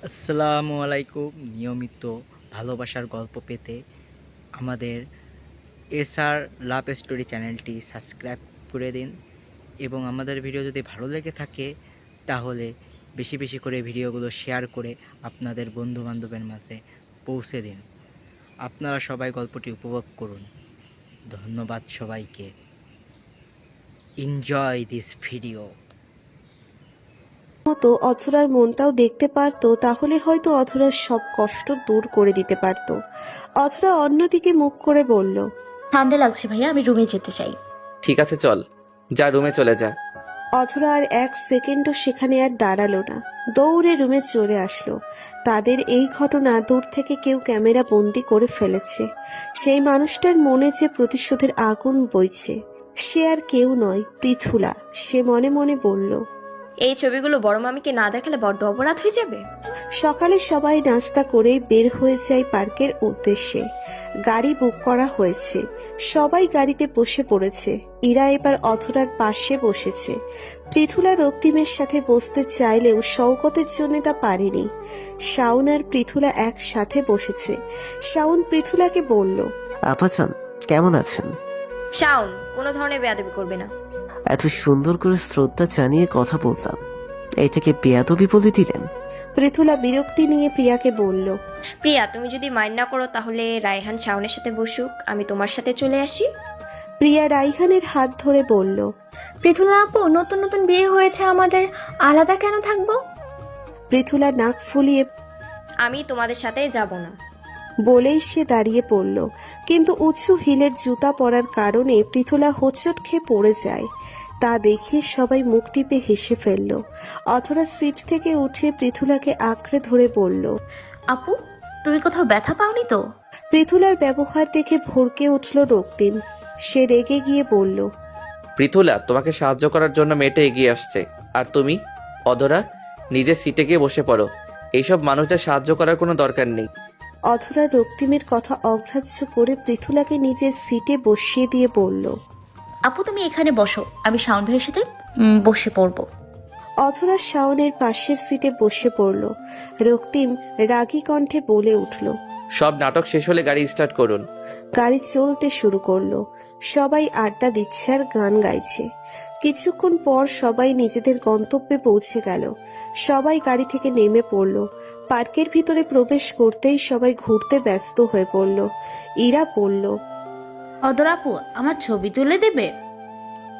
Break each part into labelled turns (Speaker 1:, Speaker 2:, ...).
Speaker 1: আসসালামু আলাইকুম। নিয়মিত ভালোবাসার গল্প পেতে আমাদের এসআর লাভ স্টোরি চ্যানেলটি সাবস্ক্রাইব করে দিন এবং আমাদের ভিডিও যদি ভালো লেগে থাকে তাহলে বেশি বেশি করে ভিডিওগুলো শেয়ার করে আপনাদের বন্ধুবান্ধবের মাঝে পৌঁছে দিন। আপনারা সবাই গল্পটি উপভোগ করুন। ধন্যবাদ সবাইকে। Enjoy this video.
Speaker 2: মতো অধরার মনটাও দেখতে পারতো, তাহলে হয়তো অধরার সব কষ্ট দূর করে দিতে পারতো। অধরা অন্যদিকে মুখ করে বলল,
Speaker 3: ঠান্ডা লাগছে ভাইয়া, আমি রুমে যেতে চাই।
Speaker 4: ঠিক আছে চল, যা রুমে চলে যা।
Speaker 2: অধরা আর এক সেকেন্ডও সেখানে আর দাঁড়ালো না, দৌড়ে রুমে চলে আসলো। তাদের এই ঘটনা দূর থেকে কেউ ক্যামেরা বন্দি করে ফেলেছে। সেই মানুষটার মনে যে প্রতিশোধের আগুন বইছে, সে আর কেউ নয়, পৃথুলা। সে মনে মনে বলল,
Speaker 5: এই ছবিগুলো বড় মামিকে না দেখালে বড্ড অপরাধ হয়ে যাবে।
Speaker 2: সকালে সবাই নাস্তা করে বের হয়ে যায় পার্কের উদ্দেশ্যে। গাড়ি বুক করা হয়েছে, সবাই গাড়িতে বসে পড়েছে। ইরা এবার অধরার পাশে বসেছে। পৃথুলা রক্তিমের সাথে বসতে চাইলেও শওকতের জন্য তা পারেনি। শাওন আর পৃথুলা একসাথে বসেছে। শাওন পৃথুলাকে বলল,
Speaker 6: আপাচান কেমন আছেন?
Speaker 5: শাওন, কোনো ধরনের বেয়াদবি করবে না।
Speaker 6: এত সুন্দর করে শ্রদ্ধা জানিয়ে কথা বললাম, এটাকে বেয়াদবি বলে দিলেন?
Speaker 2: পৃথুলা বিরক্তি নিয়ে প্রিয়াকে বলল,
Speaker 5: প্রিয়া, তুমি যদি মাইন্ড না করো তাহলে রায়হান শাওনের সাথে বসুক, আমি তোমার সাথে চলে আসি।
Speaker 2: প্রিয়া রাইহানের হাত ধরে বলল,
Speaker 7: পৃথুলা আপু, নতুন নতুন বিয়ে হয়েছে আমাদের, আলাদা কেন থাকবো?
Speaker 2: পৃথুলা নাক ফুলিয়ে
Speaker 5: আমি তোমাদের সাথে যাব না।
Speaker 2: বলেই সে দাঁড়িয়ে পড়ল, কিন্তু উঁচু হিলের জুতা পরার কারণে পৃথুলা হোঁচট খেয়ে পড়ে যায়। তা দেখে সবাই মুখ টিপে হেসে ফেলল। অথরা সিট থেকে উঠে পৃথুলাকে আঁকড়ে ধরে বলল,
Speaker 3: আপু, তুমি কোথাও ব্যথা পাওনি তো?
Speaker 2: পৃথুলার ব্যবহার দেখে ভরকে উঠল রক্তিম। সে রেগে গিয়ে বলল,
Speaker 4: পৃথুলা, তোমাকে সাহায্য করার জন্য মেয়েটা এগিয়ে আসছে, আর তুমি অধরা নিজের সিটে গিয়ে বসে পড়ো। এইসব মানুষদের সাহায্য করার কোনো দরকার নেই।
Speaker 2: অথরা রক্তিমের কথা অগ্রাহ্য করে পৃথুলাকে নিজের সিটে বসিয়ে দিয়ে বলল,
Speaker 3: আপু তুমি এখানে বসো, আমি শাওন ভাইয়ের সাথে বসে পড়বো।
Speaker 2: অথরা শাওনের পাশের সিটে বসে পড়ল। রক্তিম রাগী কণ্ঠে বলে উঠল,
Speaker 4: সব নাটক শেষ হলে গাড়ি স্টার্ট করুন।
Speaker 2: গাড়ি চলতে শুরু করলো। সবাই আড্ডা দিচ্ছে আর গান গাইছে। কিছুক্ষণ পর সবাই নিজেদের গন্তব্যে পৌঁছে গেল। সবাই গাড়ি থেকে নেমে পড়ল। পার্কের ভিতরে প্রবেশ করতেই সবাই ঘুরতে ব্যস্ত হয়ে পড়ল। ইরা বলল,
Speaker 8: অদর আপু, আমার ছবি তুলে দেবে?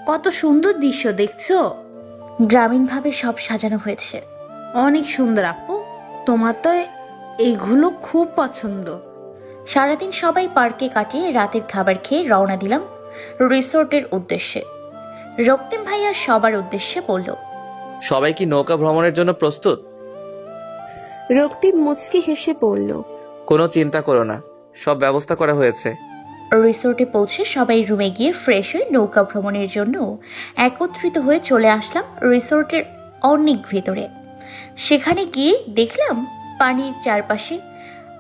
Speaker 8: কত সুন্দর দৃশ্য দেখছো।
Speaker 3: গ্রামীণভাবে সব সাজানো হয়েছে।
Speaker 8: অনেক সুন্দর আপু, তোমার তো এইগুলো খুব পছন্দ।
Speaker 3: সারাদিন সবাই পার্কে কাটিয়ে রাতের খাবার খেয়ে রওনা দিলাম রিসোর্টের উদ্দেশ্যে। রক্তিম ভাইয়া সবার উদ্দেশ্যে বলল,
Speaker 4: সবাই কি নৌকা ভ্রমণের জন্য প্রস্তুত?
Speaker 2: রক্তিম মুচকি হেসে বলল,
Speaker 4: কোনো চিন্তা করো না, সব ব্যবস্থা করা হয়েছে।
Speaker 3: রিসোর্টে পৌঁছে সবাই রুমে গিয়ে ফ্রেশ হয়ে নৌকা ভ্রমণের জন্য একত্রিত হয়ে চলে আসলাম রিসোর্টের অনেক ভেতরে। সেখানে গিয়ে দেখলাম পানির চারপাশে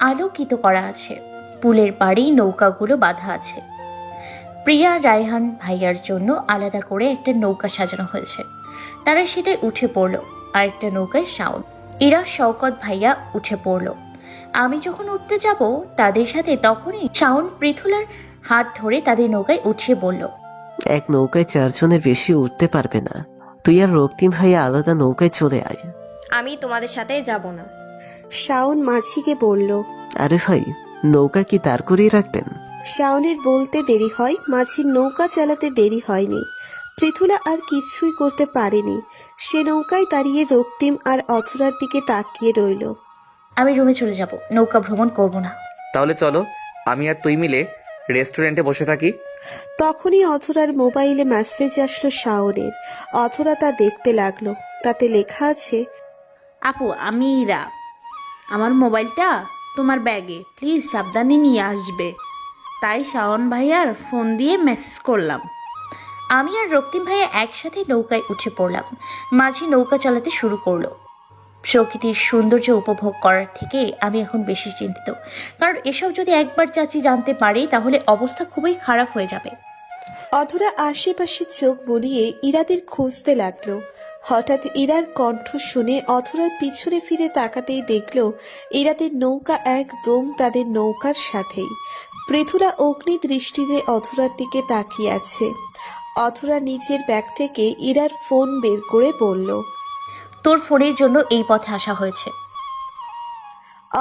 Speaker 3: আলোকিত করা আছে। পুলের পাড়েই নৌকাগুলো বাঁধা আছে। প্রিয়া রায়হান ভাইয়ার জন্য আলাদা করে একটা নৌকা সাজানো হয়েছে। তারা সেটাই উঠে পড়লো। আরেকটা নৌকায় শাওন, ইরা, শওকত ভাইয়া উঠে পড়লো। আমি যখন উঠতে যাব তাদের সাথে, তখনই শাওন পৃথুলার হাত ধরে তাদের নৌকায় উঠিয়ে বলল,
Speaker 6: এক নৌকায় 4 জনের বেশি উঠতে পারবে না, তুই আর রক্তিম ভাইয়া আলাদা নৌকায় চলে আয়।
Speaker 5: আমি তোমাদের সাথে যাব না।
Speaker 2: শাওন মাঝিকে বলল।
Speaker 6: আরে ভাই, নৌকা কি দাঁড় করিয়ে রাখবেন?
Speaker 2: শাওনের বলতে দেরি হয়, মাঝির নৌকা চালাতে দেরি হয়নি। পৃথুলা আর কিছুই করতে পারেনি। সে নৌকায় দাঁড়িয়ে রক্তিম আর অথরার দিকে তাকিয়ে রইল।
Speaker 3: আমি রুমে চলে যাব, নৌকা ভ্রমণ করব না।
Speaker 4: তাহলে চলো, আমি আর তুই মিলে রেস্টুরেন্টে বসে থাকি।
Speaker 2: তখনই অথরার মোবাইলে মেসেজ আসলো শাওনের। অথরা তা দেখতে লাগলো। তাতে লেখা আছে,
Speaker 8: আপু, আমি ইরা, আমার মোবাইলটা তোমার ব্যাগে, প্লিজ সাবধানে নিয়ে আসবে। তাই শাওন ভাইয়ার ফোন দিয়ে মেসেজ করলাম।
Speaker 3: আমি আর রক্তিম ভাইয়া একসাথে নৌকায় উঠে পড়লাম। মাঝি নৌকা চালাতে শুরু করলো। প্রকৃতির সৌন্দর্য উপভোগ করার থেকে আমি এখন বেশি চিন্তিত, কারণ এসব যদি একবার চাচি জানতে পারে তাহলে অবস্থা খুবই খারাপ হয়ে যাবে।
Speaker 2: অধরা আশেপাশে চোখ বুলিয়ে ইরাদের খুঁজতে লাগলো। হঠাৎ ইরার কণ্ঠ শুনে অথরা পিছনে ফিরে তাকাতেই দেখল ইরাদের নৌকা একদম তাদের নৌকার সাথেই। পৃথুলা অগ্নি দৃষ্টিতে অথরার দিকে তাকিয়ে আছে। অথরা নিচের ব্যাগ থেকে ইরার ফোন বের করে বলল।
Speaker 3: তোর ফোনের জন্য এই পথে আসা হয়েছে।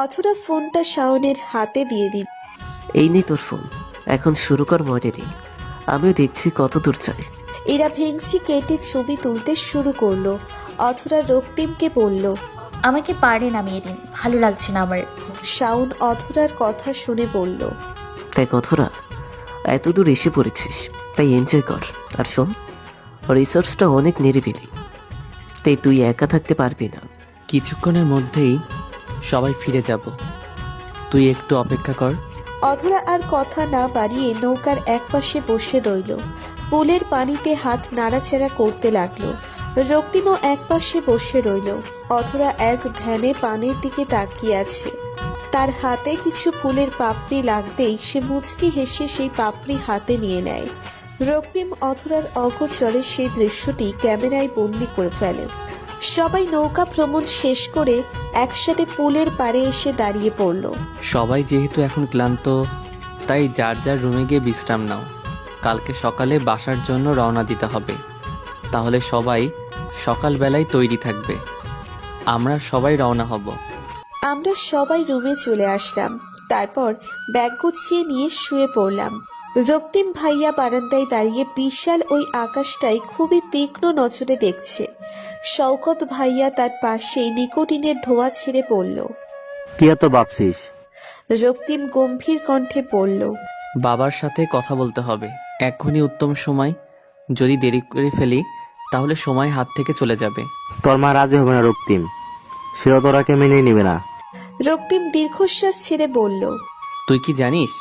Speaker 2: অথরা ফোনটা শাওনের হাতে দিয়ে দিল।
Speaker 6: এই নে তোর ফোন, এখন শুরু কর মডেলিং। আমিও দেখছি কত দূর চাই।
Speaker 2: ইরা ভেঙচি কেটে ছবি তুলতে শুরু করলো। অথরা রক্তিমকে বলল।
Speaker 3: আমাকে পাড়ে নামিয়ে দিন, ভালো লাগছে না আমার।
Speaker 2: শাওন অথরার কথা শুনে বলল।
Speaker 6: তাই কথরা, এত দূর এসে পড়েছিস, তাই এনজয় কর। আর শোন, রিসোর্সটা অনেক নিরিবিলি, তাই তুই একা থাকতে পারবি না।
Speaker 4: কিছুক্ষণের মধ্যেই সবাই ফিরে যাব, তুই একটু অপেক্ষা কর।
Speaker 2: অধরা আর কথা না বাড়িয়ে নৌকার একপাশে বসে রইল। পুলের পানিতে হাত নাড়াচাড়া করতে লাগলো। রক্তিমও একপাশে বসে রইল। অধরা এক ধ্যানে পানির দিকে তাকিয়ে আছে। তার হাতে কিছু ফুলের পাপড়ি লাগতেই সে মুচকি হেসে সেই পাপড়ি হাতে নিয়ে নেয়। রক্তিম অধরার অগোচরে সেই দৃশ্যটি ক্যামেরায় বন্দি করে ফেলে। সবাই নৌকা ভ্রমণ শেষ করে একসাথে পুলের পাড়ে এসে দাঁড়িয়ে পড়ল।
Speaker 4: সবাই যেহেতু এখন ক্লান্ত, তাই যার যার রুমে গিয়ে বিশ্রাম নাও। কালকে সকালে বাসার জন্য রওনা দিতে হবে, তাহলে সবাই সকালবেলায় তৈরি থাকবে। আমরা সবাই রওনা হব।
Speaker 2: আমরা সবাই রুমে চলে আসলাম। তারপর ব্যাগ গুছিয়ে নিয়ে শুয়ে পড়লাম। রক্তিম ভাইয়া বারান্দায় দাঁড়িয়ে বিশাল ওই আকাশটাই খুবই তীক্ষ্ণ নজরে দেখছে। শওকত ভাইয়া তার পাশে নিকোটিনের ধোঁয়া ছেড়ে পড়ল।
Speaker 9: কি এত ভাবছিস?
Speaker 2: রক্তিম গম্ভীর কণ্ঠে পড়ল।
Speaker 4: বাবার সাথে কথা বলতে হবে, এখনই উত্তম সময়। যদি দেরি করে ফেলি তাহলে সময় হাত থেকে চলে যাবে।
Speaker 9: তোর মা রাজি হবে না রক্তিম, সেও তোরাকে মেনে নিবে না।
Speaker 2: রক্তিম দীর্ঘশ্বাস ছেড়ে বলল।
Speaker 4: তুই কি জানিস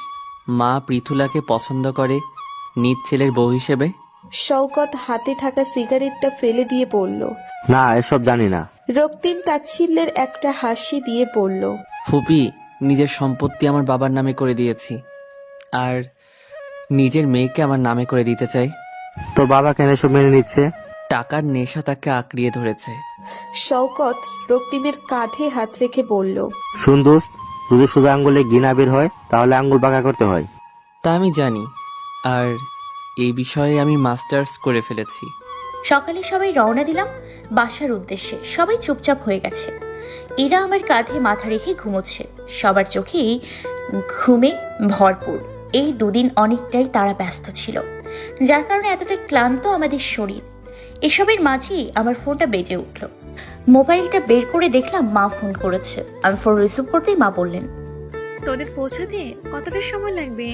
Speaker 4: মা পৃথুলাকে পছন্দ করে নিজ ছেলের বউ হিসেবে?
Speaker 2: শওকত হাতে থাকা সিগারেটটা ফেলে দিয়ে বলল।
Speaker 9: না, এসব জানি না।
Speaker 2: রক্তিম তাচ্ছিল্যের একটা হাসি দিয়ে বলল।
Speaker 4: ফুপি, নিজের সম্পত্তি আমার বাবার নামে করে দিয়েছি, আর নিজের মেয়েকে আমার নামে করে দিতে চাই।
Speaker 9: তোর বাবা কেন এসব মেনে নিচ্ছে?
Speaker 4: টাকার নেশা তাকে আঁকড়িয়ে ধরেছে।
Speaker 2: শওকত রক্তিমের কাঁধে হাত রেখে বলল।
Speaker 9: শুন দোস্ত, যদি শুধু আঙ্গুলে ঘৃণা বের হয় তাহলে আঙ্গুল বাঁকা করতে হয়।
Speaker 4: তা আমি জানি, আর এই বিষয়ে আমি মাস্টার্স করে ফেলেছি।
Speaker 3: সকালে সবাই রওনা দিলাম বাসার উদ্দেশ্যে। সবাই চুপচাপ হয়ে গেছে। ইরা আমার কাঁধে মাথা রেখে ঘুমোচ্ছে। সবার চোখেই ঘুমে ভরপুর। এই দুদিন অনেকটাই তারা ব্যস্ত ছিল, যার কারণে এতটা ক্লান্ত আমাদের শরীর। এসবের মাঝেই আমার ফোনটা বেজে উঠল। মোবাইলটা বের করে দেখলাম মা ফোন করেছে। আমি ফোন রিসিভ করতেই মা বললেন,
Speaker 10: তোদের পৌঁছাতে কতটা সময় লাগবে?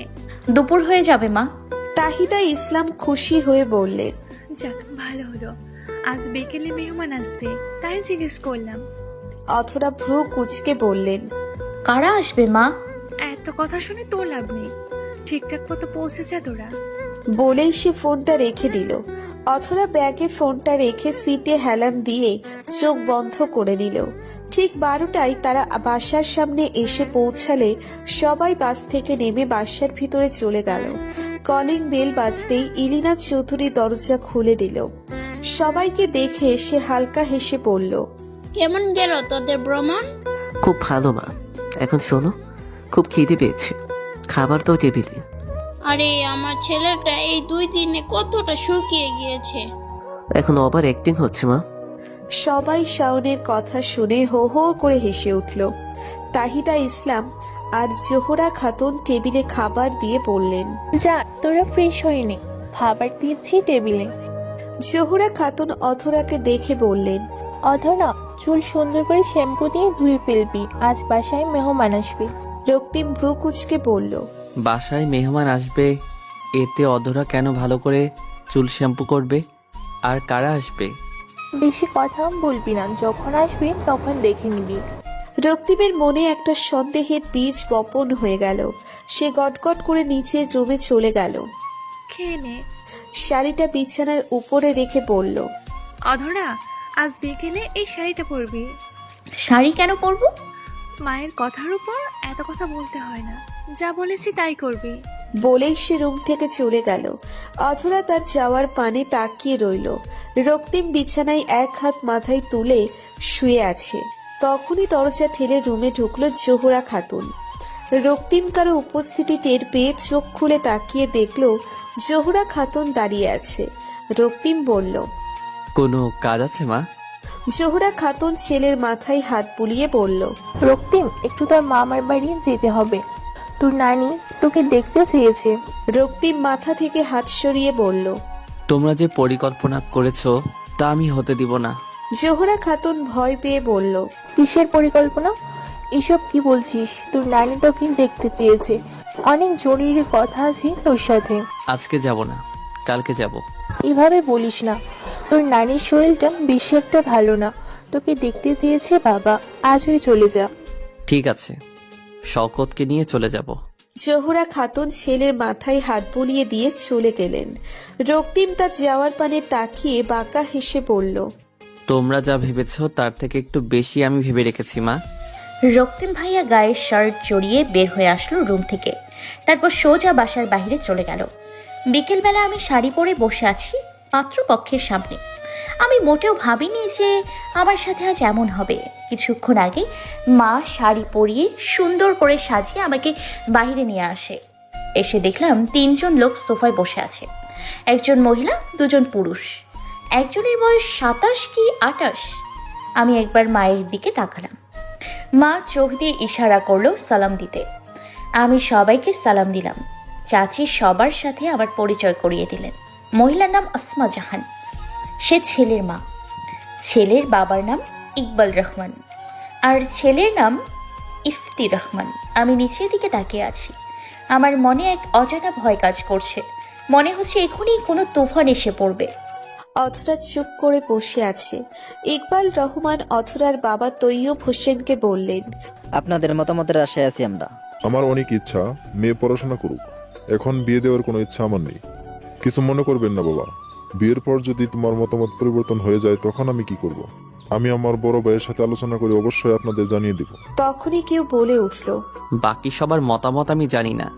Speaker 3: দুপুর হয়ে যাবে মা।
Speaker 2: তাহিদা ইসলাম খুশি হয়ে বললেন।
Speaker 10: যাক, ভালো হলো। আজ বিকেলে মেহমান আসবে, তাই জিজ্ঞেস করলাম।
Speaker 2: অথরা ভ্রু কুচকে বললেন।
Speaker 3: কারা আসবে মা?
Speaker 10: এত কথা শুনে তোর লাভ নেই, ঠিকঠাক মতো পৌঁছেছে তোরা?
Speaker 2: বলেই সে ফোনটা রেখে দিল। অথরা ব্যাগে ফোনটা রেখে সিটে হেলান দিয়ে চোখ বন্ধ করে নিল। ঠিক 12টায় তারা বাসার সামনে এসে পৌঁছালে সবাই বাস থেকে নেমে বাসার ভিতরে চলে গেল। কলিং বেল বাজতেই ইলিনা চৌধুরী দরজা খুলে দিল। সবাইকে দেখে সে হালকা হেসে পড়ল।
Speaker 11: কেমন গেল তোদের ভ্রমণ?
Speaker 6: খুব ভালো মা। এখন শোনো, খুব খিদে পেয়েছে, খাবার তো টেবিলে।
Speaker 11: আরে আমার ছেলেটা এই 2 দিনে কতটা শুকিয়ে গিয়েছে।
Speaker 6: এখন আবার অ্যাক্টিং হচ্ছে মা।
Speaker 2: সবাই শাওনের কথা শুনে হো হো করে হেসে উঠল। তাহিদা ইসলাম আর জোহরা খাতুন টেবিলে খাবার দিয়ে বললেন।
Speaker 12: যা, তোরা ফ্রেশ হয়নি, খাবার দিয়েছি টেবিলে।
Speaker 2: জোহরা খাতুন অধরাকে দেখে বললেন।
Speaker 12: অধরা, চুল সুন্দর করে শ্যাম্পু দিয়ে ধুয়ে ফেলবি, আজ বাসায় মেহমান আসবে।
Speaker 2: রক্তিম ভ্রু কুচকে বলল।
Speaker 4: বাসায় মেহমান আসবে, এতে অধরা কেন ভালো করে চুল শ্যাম্পু করবে? আর কারা আসবে?
Speaker 12: বেশি কথা বলবি না, যখন আসবি তখন দেখে নিবি।
Speaker 2: রক্তিমের মনে একটা সন্দেহের বীজ বপন হয়ে গেল। সে গটগট করে নিচের রুমে চলে গেল।
Speaker 10: খেয়ে নে।
Speaker 2: শাড়িটা বিছানার উপরে রেখে বলল।
Speaker 10: অধরা, আজ বিকেলে এই শাড়িটা পরবি।
Speaker 3: শাড়ি কেন পরবো?
Speaker 10: মায়ের কথার উপর এত কথা বলতে হয় না, যা বলেছি তাই করবি।
Speaker 2: বলেই সে রুম থেকে চলে গেল। অধরা তার যাওয়ার পানে তাকিয়ে রইল। রক্তিম বিছানায় এক হাত মাথায় তুলে শুয়ে আছে। তখনই দরজা ঠেলে রুমে ঢুকলো জোহরা খাতুন। রক্তিম কারো উপস্থিতি টের পেয়ে চোখ খুলে তাকিয়ে দেখল জোহরা খাতুন দাঁড়িয়ে আছে। রক্তিম বলল,
Speaker 4: কোনো কাজ আছে মা?
Speaker 2: জোহরা খাতুন ছেলের মাথায় হাত বুলিয়ে বলল,
Speaker 12: রক্তিম, একটু তোর মামার বাড়ি যেতে হবে, তোর নানি তোকে দেখতে চেয়েছে।
Speaker 2: রক্তিম মাথা থেকে হাত সরিয়ে বলল,
Speaker 4: তোমরা যে পরিকল্পনা করেছো তা আমি হতে দিব না।
Speaker 2: জোহরা খাতুন ভয় পেয়ে বলল,
Speaker 12: কিসের পরিকল্পনা? এসব কি বলছিস? তোর নানি তোকে দেখতে চেয়েছে, অনেক জরুরি কথা আছে তোর সাথে।
Speaker 4: আজকে যাব না, কালকে যাব।
Speaker 12: এভাবে বলিস না, তোর নানির শরীরটা বেশি একটা ভালো না, তোকে দেখতে চেয়েছে বাবা, আজই চলে যা।
Speaker 4: ঠিক আছে, শওকতকে নিয়ে চলে যাব।
Speaker 2: জোহরা খাতুন ছেলের মাথায় হাত বুলিয়ে দিয়ে চলে গেলেন। রক্তিম তার যাওয়ার পানে তাকিয়ে বাঁকা হেসে বলল,
Speaker 4: তোমরা যা ভেবেছো তার থেকে একটু বেশি আমি ভেবে রেখেছি মা।
Speaker 3: রক্তিম ভাইয়া গায়ের শার্ট জড়িয়ে বের হয়ে আসলো রুম থেকে। তারপর সোজা বাসার বাইরে চলে গেল। বিকেলবেলা আমি শাড়ি পরে বসে আছি পাত্রপক্ষের সামনে। আমি মোটেও ভাবিনি যে আমার সাথে আজ এমন হবে। কিছুক্ষণ আগে মা শাড়ি পরিয়ে সুন্দর করে সাজিয়ে আমাকে বাইরে নিয়ে আসে। এসে দেখলাম 3 জন লোক সোফায় বসে আছে। একজন মহিলা, 2 জন পুরুষ। একজনের বয়স 27 কি 28। আমি একবার মায়ের দিকে তাকালাম। মা চোখ দিয়ে ইশারা করলো সালাম দিতে। আমি সবাইকে সালাম দিলাম। চাচি সবার সাথে আমার পরিচয় করিয়ে দিলেন। মহিলার নাম আসমা জাহান, সে ছেলের মা। ছেলের বাবার নাম ইকবাল রহমান আর ছেলের নাম ইফতি রহমান। আমি নিচের দিকে তাকিয়ে আছি। আমার মনে এক অজানা ভয় কাজ করছে। মনে হচ্ছে এখনই কোনো তুফান এসে পড়বে।
Speaker 2: অথরা চুপ করে বসে আছে। ইকবাল রহমান অথরার বাবা তৈয়ব হোসেনকে বললেন,
Speaker 1: আপনাদের মতামতের আশায় আছি আমরা।
Speaker 13: আমার অনেক ইচ্ছা মেয়ে পড়াশোনা করুক, এখন বিয়ে দেওয়ার কোনো ইচ্ছা আমার নেই। কিছু মনে করবেন না বাবা, বিয়ের পর যদি তোমার মতামত পরিবর্তন হয়ে যায় তখন আমি কি করব? আমি আমার বড় ভাইয়ের সাথে আলোচনা করে অবশ্যই আপনাদের জানিয়ে দেব।
Speaker 2: তখনই কেউ বলে উঠল,
Speaker 4: বাকি সবার মতামত আমি জানি না,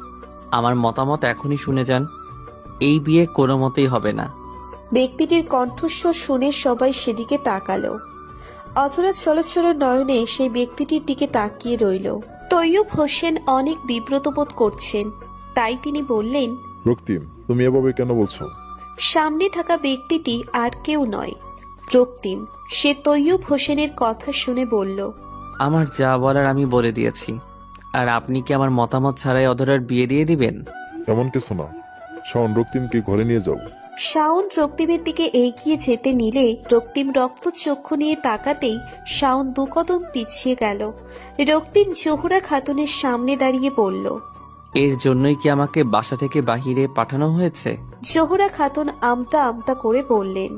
Speaker 4: আমার মতামত এখনই শুনে যান। এই বিয়ে কোনো মতেই হবে না।
Speaker 2: ব্যক্তিটির কণ্ঠস্বর শুনে সবাই সেদিকে তাকালো। অথরা ছলছল নয়নে সেই ব্যক্তিটির দিকে তাকিয়ে রইল। তৈয়ব হোসেন অনেক বিব্রত বোধ করছেন, তাই তিনি বললেন,
Speaker 13: রক্তিম, তুমি এভাবে কেন বলছো?
Speaker 2: সামনে থাকা ব্যক্তিটি আর কেউ নয়, রক্তিম। সে তৈয়ব হোসেনের কথা শুনে বলল,
Speaker 4: আমার যা বলার আমি বলে দিয়েছি। আর আপনি কি আমার মতামত ছাড়াই অধরার বিয়ে দিয়ে দিবেন?
Speaker 13: এমন কিছু না, শাওন, রক্তিমকে ঘরে নিয়ে যাও।
Speaker 2: শাওন রক্তিমের দিকে এগিয়ে যেতে নিলে রক্তিম রক্ত চক্ষু নিয়ে তাকাতেই শাওন 2 কদম পিছিয়ে গেল। রক্তিম জোহরা খাতুনের সামনে দাঁড়িয়ে বলল,
Speaker 4: এর জন্যই কি আমাকে বাসা থেকে বাহিরে পাঠানো হয়েছে?
Speaker 2: জোহরা খাতুন আমতা আমতা করে বললেন,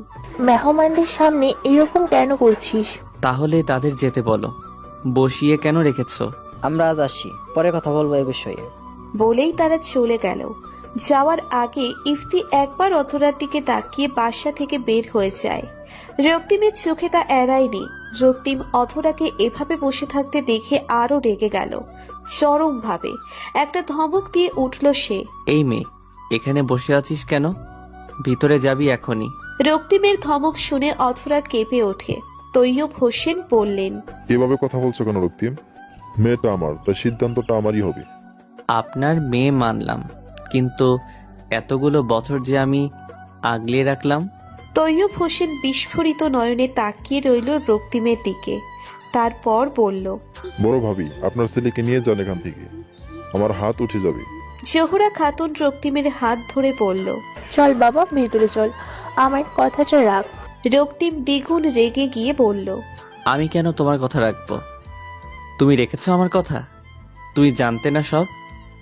Speaker 12: মেহমানদের সামনে এরকম কেন করছিস?
Speaker 4: তাহলে তাদের যেতে বলো, বসিয়ে কেন রেখেছো?
Speaker 1: আমরা আজ আসি, পরে কথা বলবো এ বিষয়ে।
Speaker 2: বলেই তারা চলে গেল। যাওয়ার আগে ইফতি একবার অথরার দিকে তাকিয়ে বাসা থেকে বের হয়ে যায়। রক্তিমের চোখে তা এড়ায়নি। রক্তিম অথরাকে এভাবে বসে থাকতে দেখে আরো রেগে গেল চরম ভাবে। একটা ধমক দিয়ে উঠল সে,
Speaker 4: এই মেয়ে, এখানে বসে আছিস কেন? ভিতরে যাবি এখনই।
Speaker 2: রক্তিমের ধমক শুনে অথরা কেঁপে ওঠে। তৈয়ব হোসেন বললেন,
Speaker 13: এভাবে কথা বলছো কেন রক্তিম? মেয়েটা আমার, তাই সিদ্ধান্তটা আমারই হবে।
Speaker 4: আপনার মেয়ে মানলাম, কিন্তু এতগুলো বছর যে আমি আগলে রাখলাম।
Speaker 2: তৈয়ব হোসেন বিস্ফোরিত নয়নে তাকিয়ে রইল রক্তিমের দিকে। তারপর বলল,
Speaker 13: বড় ভাবি, আপনার ছেলেকে নিয়ে যান এখান থেকে, আমার হাত উঠে যাবে।
Speaker 2: জোহরা খাতুন রক্তিমের হাত ধরে বলল,
Speaker 12: চল বাবা, ভেতরে চল, আমার কথাটা রাখ।
Speaker 2: রক্তিম দ্বিগুণ রেগে গিয়ে বলল,
Speaker 4: আমি কেন তোমার কথা রাখবো? তুমি রেখেছো আমার কথা? তুই জানতে না সব,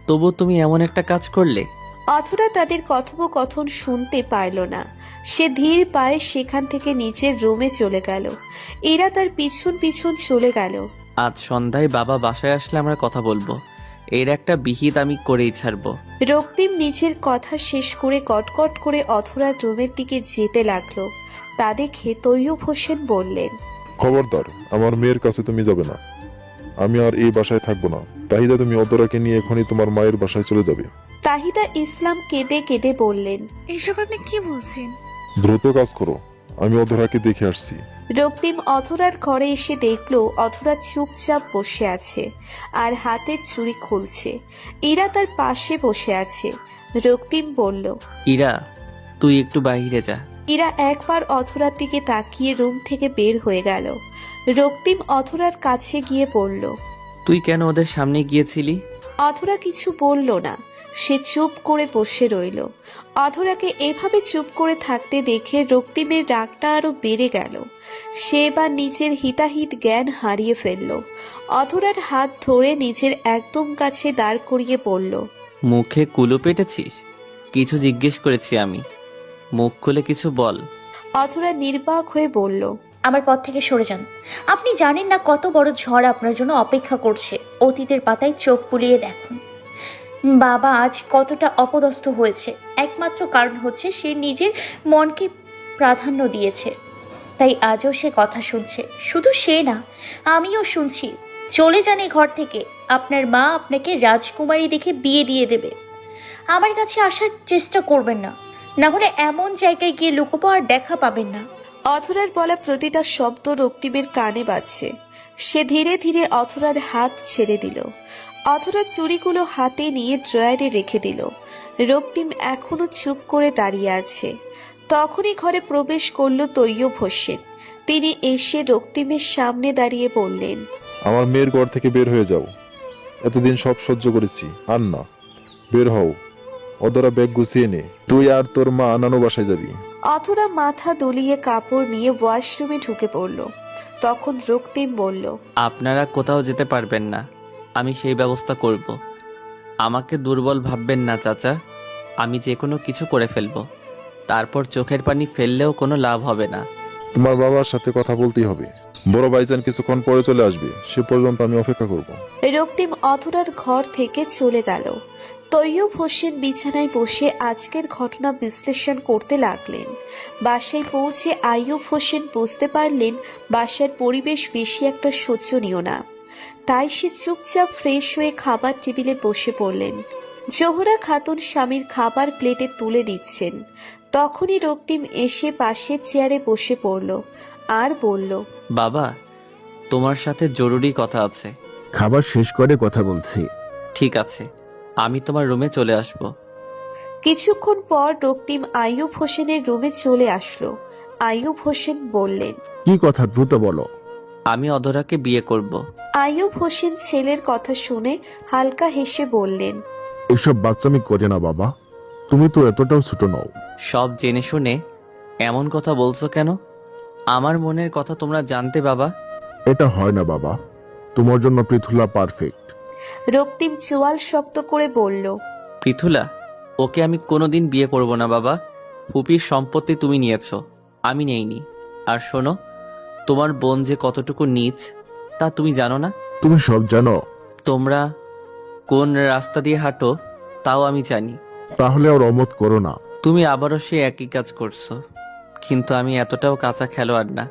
Speaker 4: তবু তুমি এমন একটা কাজ করলে।
Speaker 2: অথরা তাদের কথোপকথন শুনতে পারল না। সে ধীর পায়ে সেখান থেকে নিচের রুমে চলে গেল। এরা তার পিছন পিছন চলে গেল।
Speaker 4: আজ সন্ধ্যায় বাবা বাসায় আসলে আমরা কথা বলবো, এর একটা বিহিত আমি করেই ছাড়বো।
Speaker 2: রক্তিম নিজের কথা শেষ করে কটকট করে অথরার রুমের দিকে যেতে লাগলো। তা দেখে তৈয়ব হোসেন বললেন,
Speaker 13: খবরদার, আমার মেয়ের কাছে তুমি যাবে না। আমি আর এই বাসায় থাকবো না। তাহিদা, তুমি অধরাকে নিয়ে এখনই তোমার মায়ের বাসায় চলে যাবে।
Speaker 2: তাহিদা ইসলাম কেঁদে কেঁদে বললেন,
Speaker 10: এসব আপনি কি বলছেন?
Speaker 13: দ্রুত কাজ করো, আমি অধরাকে দেখে আসছি।
Speaker 2: রক্তিম অধরার ঘরে এসে দেখল অধরা চুপচাপ বসে আছে আর হাতের চুড়ি খুলছে। ইরা তার পাশে বসে আছে। রক্তিম বলল,
Speaker 4: ইরা, তুই একটু বাইরে যা।
Speaker 2: ইরা একবার অধরার দিকে তাকিয়ে রুম থেকে বের হয়ে গেল। রক্তিম অধরার কাছে গিয়ে বলল,
Speaker 4: তুই কেন ওদের সামনে গিয়েছিলি?
Speaker 2: অধরা কিছু বলল না, সে চুপ করে বসে রইল। অধরাকে এভাবে চুপ করে থাকতে দেখে রক্তিমের রাগটা আরো বেড়ে গেল। সে এবার নিজের হিতাহিত জ্ঞান হারিয়ে ফেলল। অধরার হাত ধরে নিজের একদম কাছে দাঁড় করিয়ে বলল,
Speaker 4: মুখে কুলো পেটেছিস? কিছু জিজ্ঞেস করেছি আমি, মুখ খুলে কিছু বল।
Speaker 2: অধরা নির্বাক হয়ে বলল,
Speaker 3: আমার পথ থেকে সরে যান। আপনি জানেন না কত বড় ঝড় আপনার জন্য অপেক্ষা করছে। অতীতের পাতায় চোখ বুলিয়ে দেখুন। বাবা আজ কতটা অপদস্থ হয়েছে, একমাত্র কারণ হচ্ছে সে নিজের মনকে প্রাধান্য দিয়েছে। তাই আজও সে কথা শুনছে। শুধু সে না, আমিও শুনছি। চলে যান এই ঘর থেকে। আপনার মা আপনাকে রাজকুমারী দেখে বিয়ে দিয়ে দেবে। আমার কাছে আসার চেষ্টা করবেন না, না হলে এমন জায়গায় গিয়ে লুকোবো আর দেখা পাবেন না।
Speaker 2: অধরার বলা প্রতিটা শব্দ রক্তিমের কানে বাজছে। সে ধীরে ধীরে অধরার হাত ছেড়ে দিল। অধরা চুড়িগুলো হাতে নিয়ে ড্রয়ারে রেখে দিল। রক্তিম এখনো চুপ করে দাঁড়িয়ে আছে। তখনই ঘরে প্রবেশ করলো তৈয়ব হোসেন। তিনি এসে রক্তিমের সামনে দাঁড়িয়ে বললেন,
Speaker 13: আমার মেয়ের ঘর থেকে বের হয়ে যাও। এতদিন সব সহ্য করেছি, আর না, বের হও। অধরা ব্যাগ গুছিয়ে নে, তুই আর তোর মা নানু বাসায় যাবি।
Speaker 2: অধরা মাথা দুলিয়ে কাপড় নিয়ে ওয়াশরুমে ঢুকে পড়ল। তখন রক্তিম বলল,
Speaker 4: আপনারা কোথাও যেতে পারবেন না, আমি সেই ব্যবস্থা করব। আমাকে দুর্বল ভাববেন না চাচা, আমি যে কোনো কিছু করে ফেলবো। তারপর চোখের পানি ফেললেও কোনো লাভ হবে না।
Speaker 13: তোমার বাবার সাথে কথা বলতেই হবে। বড় ভাইজান কিছুক্ষণ পরে চলে আসবে, সে পর্যন্ত আমি অপেক্ষা করব।
Speaker 2: রক্তিম অধরার ঘর থেকে চলে গেল। তৈয়ব হোসেন বিছানায় বসে আজকের ঘটনা বিশ্লেষণ করতে লাগলেন। বাসায় পৌঁছে আইয়ুব হোসেন বুঝতে পারলেন বাসার পরিবেশ বেশি একটা শোচনীয় না। তাই সে চুপচাপ ফ্রেশ হয়ে খাবার টেবিলে বসে পড়লেন। জোহরা খাতুন স্বামীর খাবার প্লেটে তুলে দিচ্ছেন। তখনই রক্তিম এসে পাশের চেয়ারে বসে পড়ল আর বলল,
Speaker 4: বাবা, তোমার সাথে জরুরি কথা আছে।
Speaker 9: খাবার শেষ করে কথা বলছি।
Speaker 4: ঠিক আছে, আমি তোমার রুমে চলে আসব।
Speaker 2: কিছুক্ষণ পর রক্তিম আইয়ুব হোসেনের রুমে চলে আসলো। আইয়ুব হোসেন বললেন,
Speaker 9: কি কথা দ্রুত বলো।
Speaker 4: আমি অধরাকে বিয়ে করব।
Speaker 2: আইয়ুব হোসেন ছেলের কথা শুনে হালকা হেসে বললেন,
Speaker 9: এসব বাচ্চামি করে না বাবা, তুমি তো এতটাও ছোট নও।
Speaker 4: সব জেনে শুনে এমন কথা বলছো কেন? আমার মনের কথা তোমরা জানতে বাবা।
Speaker 9: এটা হয় না বাবা, তোমার জন্য পৃথুলা পারফেক্ট।
Speaker 2: রক্তিম চোয়াল শক্ত করে বলল,
Speaker 4: পৃথুলা, ওকে আমি কোনোদিন বিয়ে করব না বাবা। ফুপির সম্পত্তি তুমি নিয়েছো, আমি নেইনি। আর শোনো, তোমার বোন যে কতটুকু নীচ তা তুমি জানো না।
Speaker 9: তুমি সব জানো?
Speaker 4: তোমরা কোন রাস্তা দিয়ে হাঁটো তাও আমি জানি।
Speaker 9: তাহলে আর অমত করো না।
Speaker 4: তুমি আবারও সে একই কাজ করছো, কিন্তু আমি এতটাও কাঁচা খেলোয়াড় না।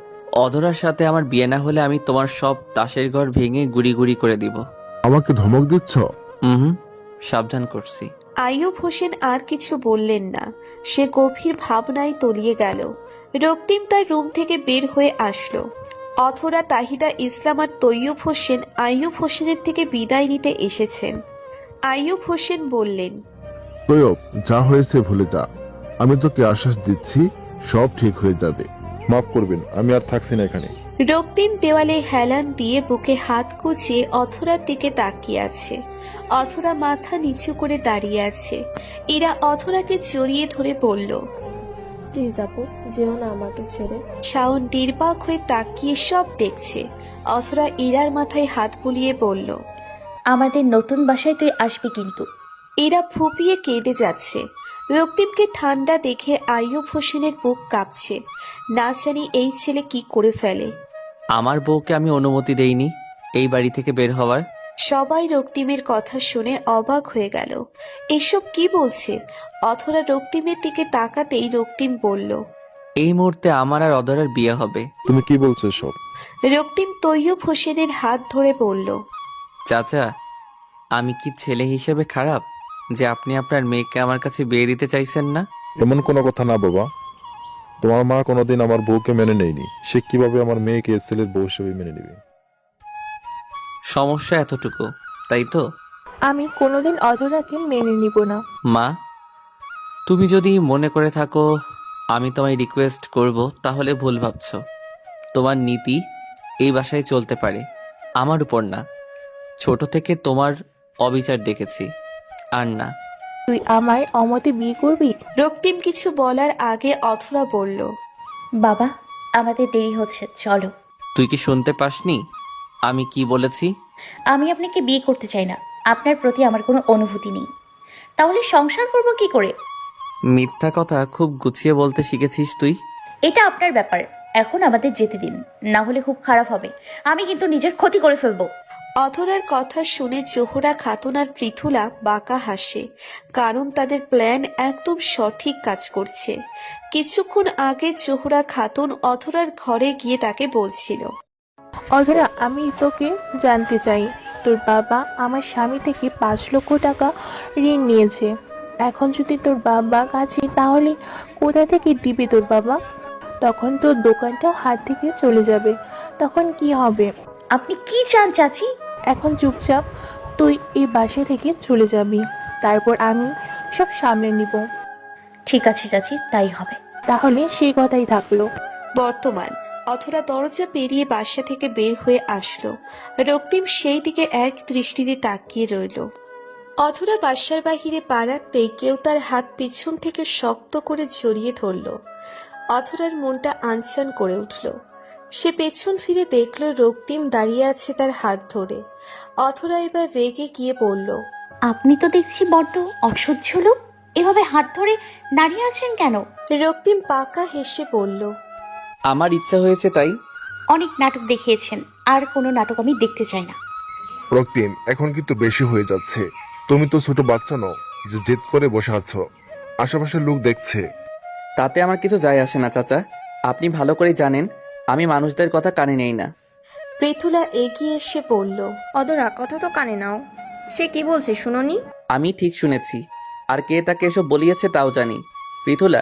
Speaker 4: অধরার সাথে আমার বিয়ে না হলে আমি তোমার সব তাসের ঘর ভেঙে গুড়ি গুড়ি করে দিব।
Speaker 9: আমাকে ধমক দিচ্ছ?
Speaker 4: সাবধান করছি।
Speaker 2: আইয়ুব হোসেন আর কিছু বললেন না। সে গভীর ভাবনায় তলিয়ে গেল। রক্তিম তার রুম থেকে বের হয়ে আসলো। অথরা, তাহিদা ইসলাম আর তৈয়ব হোসেন আইয়ুব হোসেনের থেকে বিদায় নিতে এসেছেন। আইয়ুব হোসেন বললেন,
Speaker 9: তৈয়ব, যা হয়েছে ভুলে যা। আমি তোকে আশ্বাস দিচ্ছি, সব ঠিক হয়ে যাবে।
Speaker 13: মাফ করবেন, আমি আর থাকছি না এখানে।
Speaker 2: রক্তিম দেওয়ালে হেলান দিয়ে বুকে হাত কুচিয়ে অথরার দিকে তাকিয়ে আছে। অথরা মাথা নিচু করে দাঁড়িয়ে আছে। ইরা অথরাকে জড়িয়ে ধরে বলল,
Speaker 14: প্লিজ আপু, যেও না আমাকে ছেড়ে।
Speaker 2: শাওন নির্বাক হয়ে তাকিয়ে সব দেখছে। অথরা ইরার মাথায় হাত বুলিয়ে বলল,
Speaker 3: আমাদের নতুন বাসায় তুই আসবি কিন্তু।
Speaker 2: ইরা ফুপিয়ে কেঁদে যাচ্ছে। রক্তিমকে ঠান্ডা দেখে আইয়ুব হোসেনের বুক কাঁপছে। না জানি এই ছেলে কি করে ফেলে।
Speaker 4: আমার বউকে আমি অনুমতি দেইনি এই বাড়ি থেকে বের হওয়ার।
Speaker 2: সবাই রক্তিমের কথা শুনে অবাক হয়ে গেল। এসব কি বলছে? অথরা রক্তিমের দিকে তাকাতেই রক্তিম বলল,
Speaker 4: এই মুহূর্তে আমার আর অধরার বিয়ে হবে।
Speaker 13: তুমি কি বলছো সব?
Speaker 2: রক্তিম তৈয়ব হোসেনের হাত ধরে বলল,
Speaker 4: চাচা, আমি কি ছেলে হিসেবে খারাপ? যে আপনি আপনার মেয়েকে আমার কাছে বিয়ে দিতে চাইছেন না?
Speaker 13: এমন কোনো কথা না বাবা। তোমার মা কোনোদিন আমার বউকে মেনে নেয়নি, সে কিভাবে আমার মেয়েকে ছেলের বউ হিসেবে মেনে নেবে?
Speaker 4: সমস্যা এতটুকু, তাই তো?
Speaker 12: আমি কোনোদিন অধরাকে মেনে নিব না।
Speaker 4: মা, তুমি যদি মনে করে থাকো আমি তোমায় রিকোয়েস্ট করব, তাহলে ভুল ভাবছো। তোমার নীতি এই বাসায় চলতে পারে, আমার উপর না। ছোট থেকে তোমার অবিচার দেখেছি, আর না।
Speaker 12: তুই আমার অমতে বিয়ে করবি?
Speaker 2: রক্তিম কিছু বলার আগে অথরা বলল,
Speaker 3: বাবা, আমাদের দেরি হচ্ছে, চলো।
Speaker 4: তুই কি শুনতে পাসনি আমি কি বলেছি?
Speaker 3: আমি আপনাকে বিয়ে করতে চাই না, আপনার প্রতি আমার কোনো অনুভূতি নেই। তাহলে সংসার করব কি করে?
Speaker 4: মিথ্যা কথা খুব গুছিয়ে বলতে শিখেছিস তুই।
Speaker 3: এটা আপনার ব্যাপার, এখন আমাদের যেতে দিন, না হলে খুব খারাপ হবে। আমি কিন্তু নিজের ক্ষতি করে ফেলবো।
Speaker 2: অধরার কথা শুনে জোহরা খাতুন আর পৃথুলা বাঁকা হাসে, কারণ তাদের প্ল্যান একদম সঠিক কাজ করছে। কিছুক্ষণ আগে জোহরা খাতুন অধরার ঘরে গিয়ে তাকে বলছিল,
Speaker 12: অধরা, আমি তোকে জানতে চাই, তোর বাবা আমার স্বামী থেকে 5 লক্ষ টাকা ঋণ নিয়েছে। এখন যদি তোর বাবা কাছে, তাহলে কোথা থেকে দিবে তোর বাবা? তখন তোর দোকানটা হাত থেকে চলে যাবে, তখন কি হবে?
Speaker 3: আপনি কি চান চাচি?
Speaker 12: এখন চুপচাপ তুই এই বাসা থেকে চলে যাবি, তারপর আমি সব সামলে নিব।
Speaker 3: ঠিক আছে চাচি, তাই হবে।
Speaker 12: তাহলে সেই কথাই থাকলো।
Speaker 2: বর্তমান অথরা দরজা পেরিয়ে বাসা থেকে বের হয়ে আসলো। রক্তিম সেই দিকে এক দৃষ্টিতে তাকিয়ে রইল। অথরা বাসার বাহিরে পা রাখতেই কেউ তার হাত পিছন থেকে শক্ত করে জড়িয়ে ধরল। অথরার মনটা আনচান করে উঠল। সে পেছন ফিরে দেখল রক্তিম দাঁড়িয়ে আছে তার হাত ধরে। অথরা এবার রেগে গিয়ে বলল,
Speaker 3: আপনি তো দেখছি বড্ড অসহ্য লোক, এভাবে হাত ধরে দাঁড়িয়ে আছেন কেন?
Speaker 2: রক্তিম পাকা হেসে বলল,
Speaker 4: আমার ইচ্ছা হয়েছে তাই।
Speaker 3: অনেক নাটক দেখিয়েছেন, আর কোনো নাটক আমি দেখতে চাই না।
Speaker 9: রক্তিম, এখন কিন্তু বেশি হয়ে যাচ্ছে। তুমি তো ছোট বাচ্চা নও যে জেদ করে বসে আছো, আশেপাশের লোক দেখছে।
Speaker 4: তাতে আমার কিছু যায় আসে না চাচা, আপনি ভালো করে জানেন আমি মানুষদের কথা কানে নেই না।
Speaker 2: পৃথুলা এগিয়ে এসে বলল,
Speaker 5: অধরা, কথা তো কানে নাও, সে কি বলছে শুনোনি?
Speaker 4: আমি ঠিক শুনেছি, আর কে তাকে এসব বলিয়েছে তাও জানি। পৃথুলা,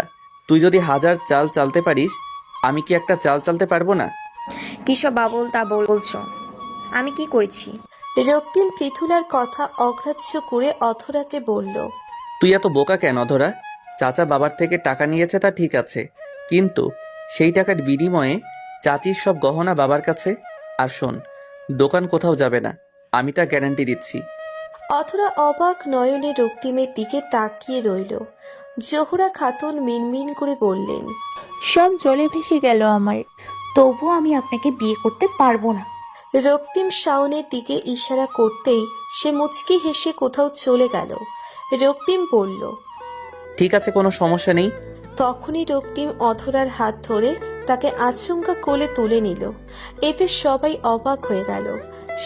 Speaker 4: তুই যদি 1000 চাল চালতে পারিস, আমি কি একটা চাল চালতে পারবো না?
Speaker 5: কিসব বাবল তা বলছো? আমি কি করেছি?
Speaker 2: রক্তিম পৃথুলার কথা অগ্রাহ্য করে অথরাকে বলল,
Speaker 4: তুই এত বোকা কেন অধরা? চাচা বাবার থেকে টাকা নিয়েছে তা ঠিক আছে, কিন্তু সেই টাকার বিনিময়ে চাচির সব গহনা বাবার কাছে। আর শোন, দোকান কোথাও যাবে না, আমি তা গ্যারান্টি দিচ্ছি।
Speaker 2: অথরা অবাক নয়নে রক্তিমের দিকে তাকিয়ে রইল। জোহরা খাতুন মিনমিন করে বললেন,
Speaker 12: সব জলে ভেসে গেল আমার।
Speaker 3: তবুও আমি আপনাকে বিয়ে করতে পারবো না।
Speaker 2: রক্তিম শাওনের দিকে ইশারা করতেই সে মুচকি হেসে কোথাও চলে গেল। রক্তিম বলল,
Speaker 4: ঠিক আছে, কোনো সমস্যা নেই।
Speaker 2: তখনই রক্তিম অধরার হাত ধরে তাকে আচমকা কোলে তুলে নিল। এতে সবাই অবাক হয়ে গেল।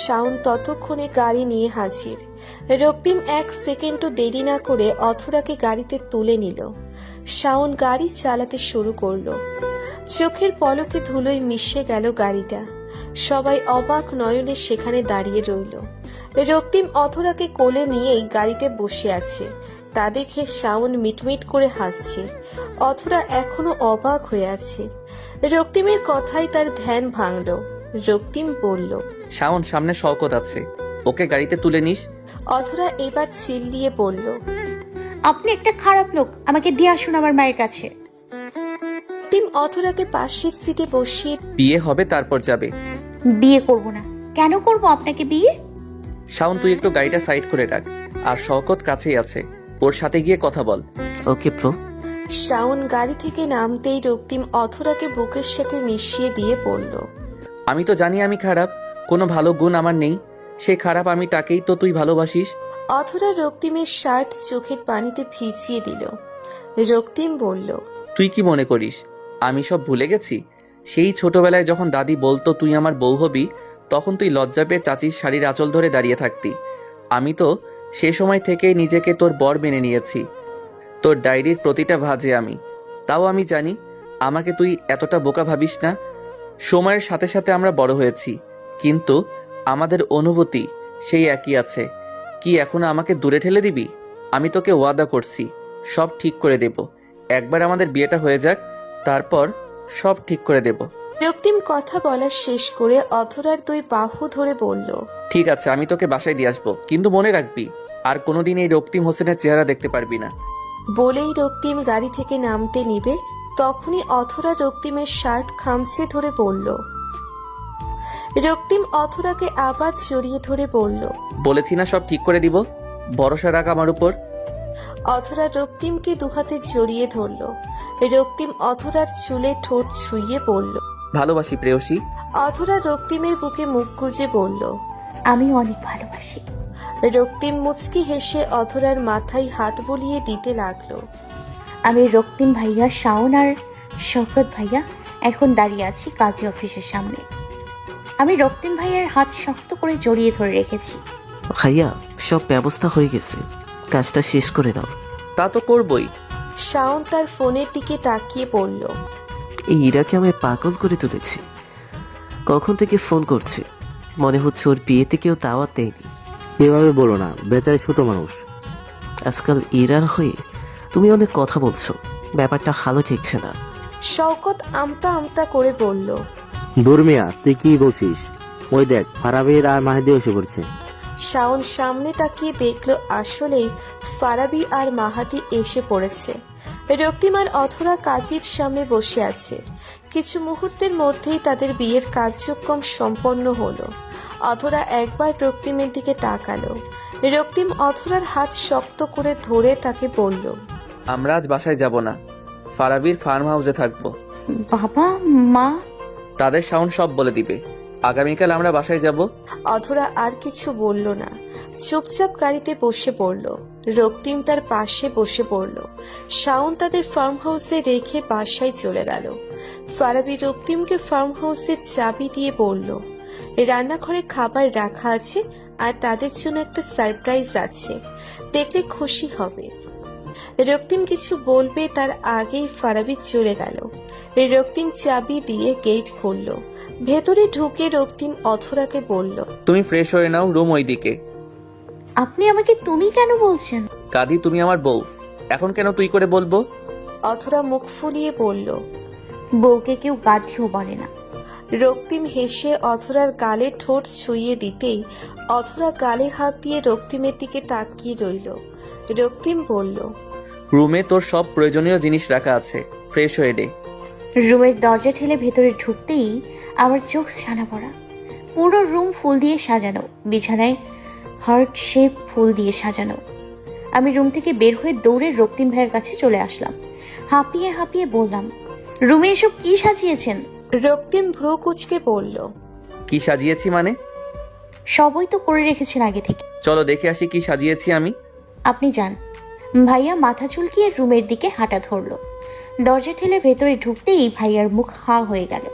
Speaker 2: শাওন ততক্ষণে গাড়ি নিয়ে হাজির। রক্তিম 1 সেকেন্ডও দেরি না করে অধরাকে গাড়িতে তুলে নিল। শাওন গাড়ি চালাতে শুরু করলো। চোখের পলকে ধুলোয় মিশে গেল গাড়িটা। সবাই অবাক নয়নে সেখানে দাঁড়িয়ে রইল। রক্তিম অধরাকে কোলে নিয়েই গাড়িতে বসে আছে। তা দেখে শাওন মিটমিট করে হাসছে। অধরা এখনো অবাক হয়ে আছে। রক্তিমের কথাই তার ধ্যান ভাঙল। রক্তিম বলল,
Speaker 4: শাওন, সামনে শওকত আছে, ওকে গাড়িতে তুলে নিস।
Speaker 2: অধরা এবার চিল্লিয়ে বলল,
Speaker 3: আপনি একটা খারাপ লোক, আমাকে দিয়ে আসুন আমার মায়ের কাছে।
Speaker 2: রক্তিম অধরাকে পাশের সিটে বসিয়ে,
Speaker 4: বিয়ে হবে তারপর যাবে।
Speaker 3: বিয়ে করব না। কেন করব আপনাকে বিয়ে?
Speaker 4: শাওন, তুই একটু গাড়িটা সাইড করে রাখ, আর শওকত কাছেই আছে, ওর সাথে গিয়ে কথা বল।
Speaker 6: ওকে প্রো।
Speaker 2: শাওন গাড়ি থেকে নামতেই রক্তিম অধরাকে বুকের সাথে মিশিয়ে দিয়ে বলল,
Speaker 4: আমি তো জানি আমি খারাপ, কোনো ভালো গুণ আমার নেই, সে খারাপ আমি, তাকেই তো তুই ভালোবাসিস।
Speaker 2: অধরা রক্তিমের শার্ট চোখের পানিতে ভিজিয়ে দিল। রক্তিম বলল,
Speaker 4: তুই কি মনে করিস আমি সব ভুলে গেছি? সেই ছোটবেলায় যখন দাদি বলতো তুই আমার বউ হবি, তখন তুই লজ্জা পেয়ে চাচির শাড়ির আঁচল ধরে দাঁড়িয়ে থাকতি। আমি তো সে সময় থেকেই নিজেকে তোর বর মেনে নিয়েছি। তোর ডায়েরির প্রতিটা ভাজে আমি। তাও আমি জানি আমাকে তুই এতটা বোকা ভাবিস না। সময়ের সাথে সাথে আমরা বড় হয়েছি, কিন্তু আমাদের অনুভূতি সেই একই আছে। কি এখনো আমাকে দূরে ঠেলে দিবি? আমি তোকে ওয়াদা করছি সব ঠিক করে দেব। একবার আমাদের বিয়েটা হয়ে যাক, তারপর সব ঠিক করে দেব।
Speaker 2: রক্তিম কথা বলা শেষ করে অধরার দুই বাহু ধরে বলল,
Speaker 4: ঠিক আছে, আমি তোকে বাসায় দিয়ে আসবো, কিন্তু মনে রাখবি আর কোনোদিন এই রক্তিম হোসেনের চেহারা দেখতে পারবি না।
Speaker 2: বলেই রক্তিম গাড়ি থেকে নামতে নিবে, তখনই অধরা রক্তিমের শার্ট খামচে ধরে বলল। রক্তিম অধরাকে আবার জড়িয়ে ধরে বলল,
Speaker 4: বলেছি না সব ঠিক করে দিব, ভরসা রাখ আমার উপর।
Speaker 2: অধরা রক্তিমকে দুহাতে জড়িয়ে ধরল। রক্তিম অধরার চুলে ঠোঁট ছুঁয়ে বলল,
Speaker 4: ভালোবাসি প্রেয়সী।
Speaker 2: অধরা রক্তিমের বুকে মুখ গুজে বলল,
Speaker 3: আমি অনেক ভালোবাসি।
Speaker 2: রক্তিম মুচকি হেসে অধরার মাথায় হাত বুলিয়ে দিতে লাগলো।
Speaker 3: আমি রক্তিম ভাইয়া, শাওন আর শওকত ভাইয়া এখন দাঁড়িয়ে আছি কাজী অফিসের সামনে। আমি রক্তিম ভাইয়ার হাত শক্ত করে জড়িয়ে ধরে রেখেছি।
Speaker 6: ভাইয়া, সব ব্যবস্থা হয়ে গেছে, কাজটা শেষ করে দাও।
Speaker 4: তা তো করবই।
Speaker 2: শাওন তার ফোনের দিকে তাকিয়ে বলল,
Speaker 6: এই ইরাকে আমায় পাগল করে তুলেছে। কখন থেকে ফোন করছে, মনে হচ্ছে ওর বিয়েতে কেউ দাওয়াত দেয়নি।
Speaker 1: এভাবে বলো না, বেচারি ছোট মানুষ।
Speaker 6: আজকাল ইরার হয়ে তুমি অনেক কথা বলছো, ব্যাপারটা ভালো ঠেকছে না।
Speaker 2: শওকত আমতা আমতা করে বলল,
Speaker 1: দুর্মিয়া, তুই কি বলছিস? ওই দেখ, ফারাবির আর মাহিদি এসে পড়ছে।
Speaker 2: শাওন সামনে তাকিয়ে দেখলো আসলেই ফারাবি আর মাহাদি এসে পড়েছে। রক্তিম আর অধরা কাজীর সামনে বসে আছে। কিছু মুহূর্তের মধ্যেই তাদের বিয়ের কার্যক্রম সম্পন্ন হলো। অধরা একবার রক্তিমের দিকে তাকালো। রক্তিম অধরার হাত শক্ত করে ধরে তাকে বলল,
Speaker 4: আমরা আজ বাসায় যাব না, ফারাবির ফার্ম হাউসে থাকবো।
Speaker 3: বাবা মা?
Speaker 4: তাদের সাউন্ড সব বলে দিবে। আগামীকাল আমরা বাসায় যাব।
Speaker 2: অধরা আর কিছু বলল না, চুপচাপ গাড়িতে বসে পড়ল। রক্তিম তার পাশে বসে পড়ল। শাওন তাদের ফার্ম হাউসে রেখে বাসায় চলে গেল। ফারাবি রক্তিমকে ফার্ম হাউসের চাবি দিয়ে বলল, রান্নাঘরে খাবার রাখা আছে আর তাদের জন্য একটা সারপ্রাইজ আছে, দেখলে খুশি হবে। রক্তিম কিছু বলবে তার আগেই ফারাবি চলে গেল। রক্তিম চাবি দিয়ে গেট খুলল। ভেতরে ঢুকে রক্তিম অধরাকে বলল,
Speaker 4: তুমি ফ্রেশ হয়ে নাও, রুম ওইদিকে।
Speaker 3: আপনি আমাকে তুমি কেন বলছেন?
Speaker 4: কাদি, তুমি আমার বউ, এখন কেন তুই করে বলবো?
Speaker 2: অধরা মুখ ফুলিয়ে বলল,
Speaker 3: বউকে কেউ গাধিও বলে না।
Speaker 2: রক্তিম হেসে অধরার গালে ঠোঁট ছুঁয়ে দিতেই অধরা গালে হাত দিয়ে রক্তিমের দিকে তাকিয়ে রইল। রক্তিম বলল,
Speaker 4: রুমে তোর সব প্রয়োজনীয় জিনিস রাখা আছে, ফ্রেশ হয়ে নে।
Speaker 3: রুমের দরজা ঠেলে ভেতরে ঢুকতেই আমার চোখ ছানা পড়া। পুরো রুম ফুল দিয়ে সাজানো, বিছানায় হার্ট শেপ ফুল দিয়ে সাজানো। আমি রুম থেকে বের হয়ে দৌড়ে রক্তিম ভাইয়ের কাছে চলে আসলাম। হাঁপিয়ে হাঁপিয়ে বললাম, রুমে এসব কি সাজিয়েছেন?
Speaker 2: রক্তিম ভ্রু কুঁচকে বলল,
Speaker 4: কি সাজিয়েছি মানে?
Speaker 3: সবই তো করে রেখেছেন আগে থেকে।
Speaker 4: চলো দেখে আসি কি সাজিয়েছি আমি।
Speaker 3: আপনি যান। ভাইয়া মাথা চুলকিয়ে রুমের দিকে হাঁটা ধরলো। দরজা ঠেলে ভেতরে ঢুকতেই ভাইয়ার মুখ হাঁ হয়ে গেল।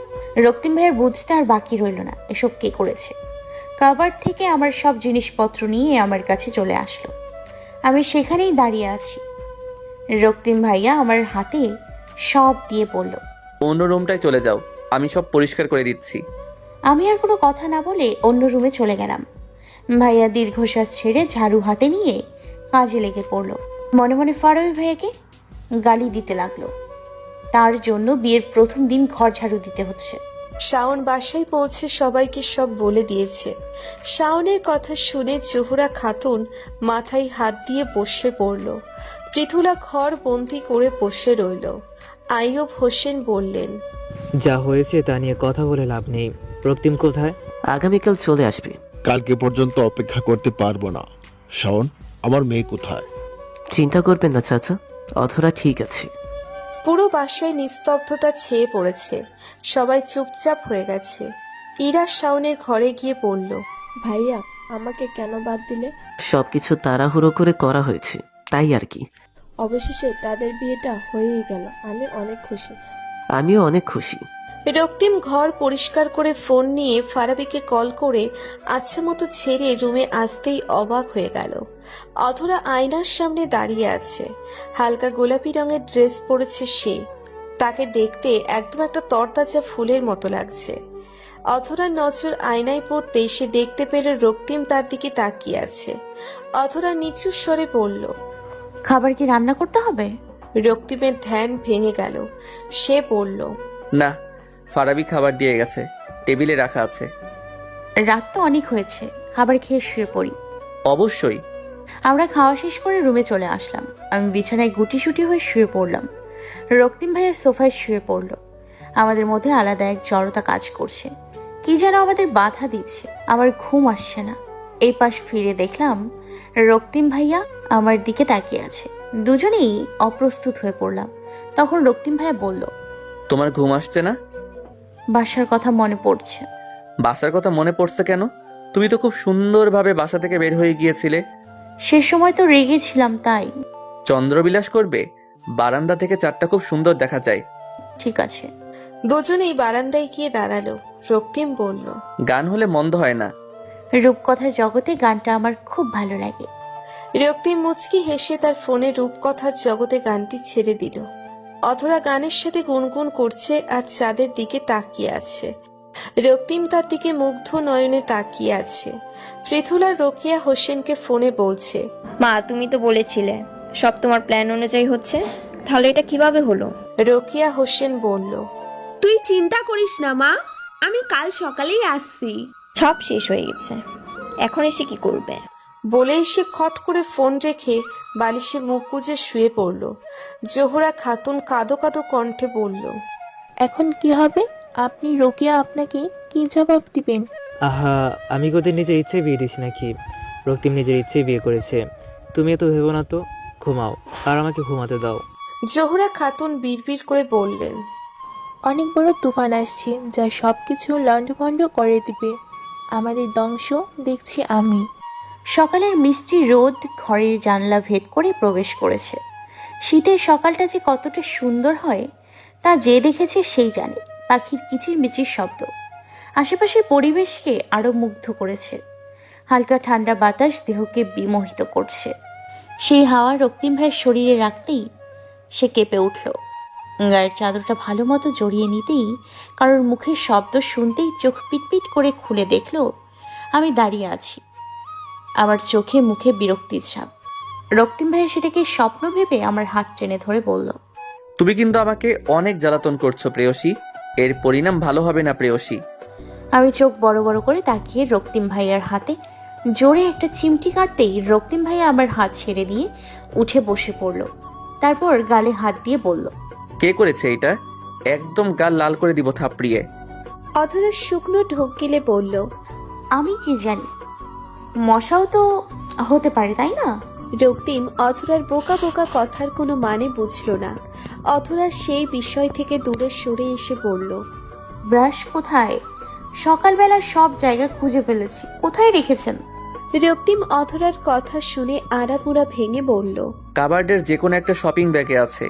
Speaker 3: রক্তিম ভাইয়ের বুঝতে আর বাকি রইল না এসব কে করেছে। কাভার থেকে আমার সব জিনিসপত্র নিয়ে আমার কাছে চলে আসলো। আমি সেখানেই দাঁড়িয়ে আছি। রক্তিম ভাইয়া আমার হাতে সব দিয়ে বলল,
Speaker 4: অন্য রুমটায় চলে যাও, আমি সব পরিষ্কার করে দিচ্ছি।
Speaker 3: আমি আর কোনো কথা না বলে অন্য রুমে চলে গেলাম। ভাইয়া দীর্ঘশ্বাস ছেড়ে ঝাড়ু হাতে নিয়ে কাজে লেগে পড়লো। মনে মনে ফারাবি ভাইয়াকে গালি দিতে লাগলো। তার জন্য বিয়ের প্রথম দিন ঘর ঝাড়ু দিতে হচ্ছে।
Speaker 2: শাওন বাসায় পৌঁছে সবাইকে সব বলে দিয়েছে। শাওনের কথা শুনে জোহরা খাতুন মাথায় হাত দিয়ে বসে পড়ল। পৃথুলা ঘর বন্দি করে বসে রইল। আইয়ুব হোসেন বললেন,
Speaker 1: যা হয়েছে তা নিয়ে কথা বলে লাভ নেই। রক্তিম কোথায়?
Speaker 6: আগামীকাল চলে আসবে।
Speaker 15: কালকে পর্যন্ত অপেক্ষা করতে পারবো না। শাওন, আমার মেয়ে কোথায়?
Speaker 6: চিন্তা করবেন না চাচা, অধরা ঠিক আছে।
Speaker 2: পুরো বাসায় নিস্তব্ধতা ছেয়ে পড়েছে। সবাই চুপচাপ হয়ে গেছে। ইরা শাওনের ঘরে গিয়ে বলল,
Speaker 14: ভাইয়া, আমাকে কেন বাদ দিলে?
Speaker 6: সবকিছু তাড়াহুড়ো করে করা হয়েছে, তাই আর কি।
Speaker 14: অবশেষে তাদের বিয়েটা হয়েই গেল, আমি অনেক খুশি।
Speaker 6: আমিও অনেক খুশি।
Speaker 2: রক্তিম ঘর পরিষ্কার করে ফোন নিয়ে ফারাবিকে কল করে আচ্ছা মতো ছেড়ে রুমে আসতেই অবাক হয়ে গেল। অধরা আয়নার সামনে দাঁড়িয়ে আছে। হালকা গোলাপি রঙের ড্রেস পরেছে সে। তাকে দেখতে একদম একটা তরতাজা ফুলের মতো লাগছে। অধরার নজর আয়নায় পড়তেই সে দেখতে পেল রক্তিম তার দিকে তাকিয়ে আছে। অধরা নিচু স্বরে বলল,
Speaker 3: খাবার কি রান্না করতে হবে?
Speaker 2: রক্তিমের ধ্যান ভেঙে গেল। সে বলল,
Speaker 4: না, ফারাবি খাবার দিয়ে গেছে, টেবিলে রাখা আছে।
Speaker 3: রাত তো অনেক হয়েছে, খাবার খেয়ে শুয়ে পড়ি।
Speaker 4: অবশ্যই।
Speaker 3: আমরা খাওয়া শেষ করে রুমে চলে আসলাম। আমি বিছানায় গুটিসুটি হয়ে শুয়ে পড়লাম। রক্তিম ভাইয়ের সোফায় শুয়ে পড়ল। আমাদের মধ্যে আলাদা এক জড়তা কাজ করছে, কি যেন আমাদের বাধা দিচ্ছে। আমার ঘুম আসছে না। এই পাশ ফিরে দেখলাম রক্তিম ভাইয়া আমার দিকে তাকিয়ে আছে। দুজনেই অপ্রস্তুত হয়ে পড়লাম। তখন রক্তিম ভাইয়া বলল,
Speaker 4: তোমার ঘুম আসছে না?
Speaker 3: বাসার কথা মনে পড়ছে।
Speaker 4: বাসার কথা মনে পড়ছে কেন? তুমি তো খুব সুন্দরভাবে বাসা থেকে বের হয়ে গিয়েছিলে।
Speaker 3: সে সময় তো রেগেছিলাম তাই।
Speaker 4: চন্দ্রবিলাস করবে? বারান্দা থেকে চারটা খুব সুন্দর দেখা যায়।
Speaker 3: ঠিক আছে।
Speaker 2: দুজনেই বারান্দায় গিয়ে দাঁড়ালো। রক্তিম বলল,
Speaker 4: গান হলে মন্দ হয় না।
Speaker 3: রূপকথার জগতে গানটা আমার খুব ভালো লাগে।
Speaker 2: রক্তিম মুচকি হেসে তার ফোনে রূপকথার জগতে গানটি ছেড়ে দিল। অধরা গানের সাথে গুনগুন করছে আর চাঁদের দিকে তাকিয়ে আছে। রক্তিম তার দিকে মুগ্ধ নয়নে তাকিয়ে আছে। পৃথুলা রোকিয়া হোসেনকে ফোনে বলছে,
Speaker 5: মা, তুমি তো বলেছিলে সব তোমার প্ল্যান অনুযায়ী হচ্ছে, তাহলে এটা কিভাবে হলো?
Speaker 2: রোকিয়া হোসেন বলল,
Speaker 16: তুই চিন্তা করিস না মা, আমি কাল সকালেই আসছি।
Speaker 5: সব শেষ হয়ে গেছে, এখন এসে কি করবে?
Speaker 2: বলে এসে খট করে ফোন রেখে বালিশে মুখ গুজে শুয়ে পড়ল। জোহরা খাতুন কাঁদো কাঁদো কণ্ঠে বলল,
Speaker 12: এখন কি হবে? আপনি রোকিয়া আপনাকে কি জবাব দিবেন?
Speaker 17: আহা, আমি ওদের নিজের ইচ্ছে বিয়ে দিস নাকি? রক্তিম নিজের ইচ্ছে বিয়ে করেছে। তুমি এত ভেবো না তো, ঘুমাও আর আমাকে ঘুমাতে দাও।
Speaker 2: জোহরা খাতুন বিড়বিড় করে বললেন,
Speaker 12: অনেক বড় তুফান আসছে যা সবকিছু লণ্ডভণ্ড করে দিবে। আমাদের ধ্বংস দেখছি আমি।
Speaker 3: সকালের মিষ্টি রোদ ঘরের জানলা ভেদ করে প্রবেশ করেছে। শীতের সকালটা যে কতটা সুন্দর হয় তা যে দেখেছে সেই জানে। পাখির কিচিরমিচির শব্দ আশেপাশের পরিবেশকে আরো মুগ্ধ করেছে। হালকা ঠান্ডা বাতাস দেহকে বিমোহিত করছে। সেই হাওয়া রক্তিম ভাইয়ের শরীরে রাখতেই সে কেঁপে উঠল। গায়ের চাদরটা ভালো মতো জড়িয়ে নিতেই কারোর মুখের শব্দ শুনতেই চোখ পিটপিট করে খুলে দেখল আমি দাঁড়িয়ে আছি। আমার চোখে মুখে বিরক্তির ছাপ। রক্তিম ভাইয়া সেটাকে স্বপ্ন ভেবে আমার হাত টেনে ধরে বলল,
Speaker 4: তুমি কিন্তু আমাকে অনেক জ্বালাতন করছো প্রেয়সী, এর পরিণাম ভালো হবে না প্রেয়সী।
Speaker 3: আমি চোখ বড় বড় করে তাকিয়ে রক্তিম ভাইয়ার হাতে জোরে একটা চিমটি কাটতেই রক্তিম ভাইয়া আমার হাত ছেড়ে দিয়ে উঠে বসে পড়ল। তারপর গালে হাত দিয়ে বলল,
Speaker 4: কে করেছে এটা? একদম গাল লাল করে দিব থাপড়িয়ে।
Speaker 2: অধরা শুকনো ঢোক গিলে বলল,
Speaker 3: আমি কি জানি, মশাও তো হতে পারে তাই না?
Speaker 2: রক্তিম অধরার বোকা বোকা কথার কোনো মানে বুঝল না। অধরা সেই বিষয় থেকে দূরে সরে এসে বলল,
Speaker 3: ব্রাশ কোথায়? সকালবেলা সব জায়গা খুঁজে ফেলেছি, কোথায় রেখেছেন?
Speaker 2: রক্তিম অধরার কথা শুনে আড়াপুড়া ভেঙে বলল,
Speaker 4: কাবার্ডের যে কোনো একটা শপিং ব্যাগে আছে।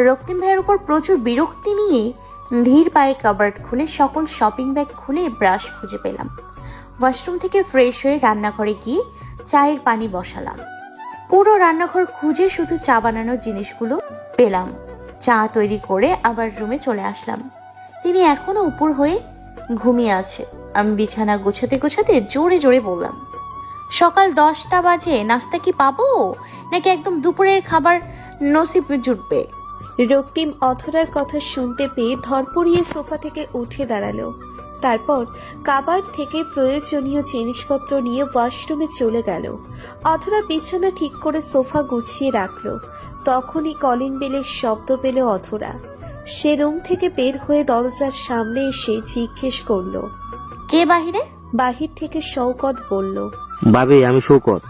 Speaker 3: রক্তিম ভাইয়ের উপর প্রচুর বিরক্তি নিয়ে ধীর পায়ে কাবার্ড খুলে সকল শপিং ব্যাগ খুলে ব্রাশ খুঁজে পেলাম। ওয়াশরুম থেকে ফ্রেশ হয়ে রান্নাঘরে গিয়ে চায়ের পানি বসালাম। পুরো রান্নাঘর খুঁজে শুধু চা বানানোর জিনিসগুলো পেলাম। চা তৈরি করে আবার রুমে চলে আসলাম। তিনি এখনো উপর হয়ে ঘুমিয়ে আছে। আমি বিছানা গোছাতে গোছাতে জোরে জোরে বললাম, সকাল 10টা বাজে, নাস্তা কি পাবো নাকি একদম দুপুরের খাবার নসিব জুটবে?
Speaker 2: রক্তিম অধরার কথা শুনতে পেয়ে ধরপড়িয়ে সোফা থেকে উঠে দাঁড়ালো। তারপর কাবার্ড থেকে প্রয়োজনীয় জিনিসপত্র নিয়ে ওয়াশরুমে চলে গেল। অধরা বিছানা ঠিক করে সোফা গুছিয়ে রাখলো। তখনই কলিং বেলের শব্দ পেল অধরা। সে রুম থেকে বের হয়ে দরজার সামনে এসে জিজ্ঞেস করলো,
Speaker 3: কে বাহিরে?
Speaker 2: বাহির থেকে শওকত বলল,
Speaker 15: ভাবি আমি শৌকত।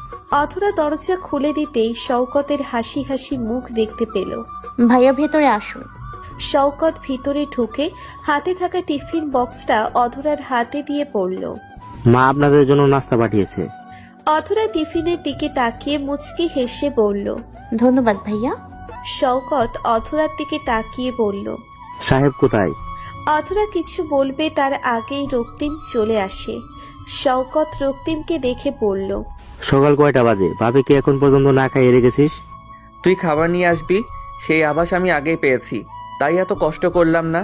Speaker 2: অধরা দরজা খুলে দিতেই শওকতের হাসি হাসি মুখ দেখতে পেল।
Speaker 3: ভাইয়া ভেতরে আসুন।
Speaker 2: শওকত ভিতরে ঢুকে হাতে থাকা টিফিন বক্সটা অধরার হাতে দিয়ে পড়ল,
Speaker 15: মা আপনাদের জন্য নাস্তা পাঠিয়েছে।
Speaker 2: অধরা টিফিনের দিকে তাকিয়ে মুচকি হেসে বলল,
Speaker 3: ধন্যবাদ ভাইয়া।
Speaker 2: শওকত অধরার দিকে তাকিয়ে বলল,
Speaker 15: সাহেব কোথায়?
Speaker 2: অধরা কিছু বলবে তার আগেই রক্তিম চলে আসে। শওকত রক্তিমকে দেখে বলল,
Speaker 15: সকাল কয়টা বাজে? ভাবিকে এখন পর্যন্ত না খাইয়ে রেখেছিস?
Speaker 4: তুই খাবার নিয়ে আসবি সেই আভাস আমি আগেই পেয়েছি, তাই এত কষ্ট করলাম না।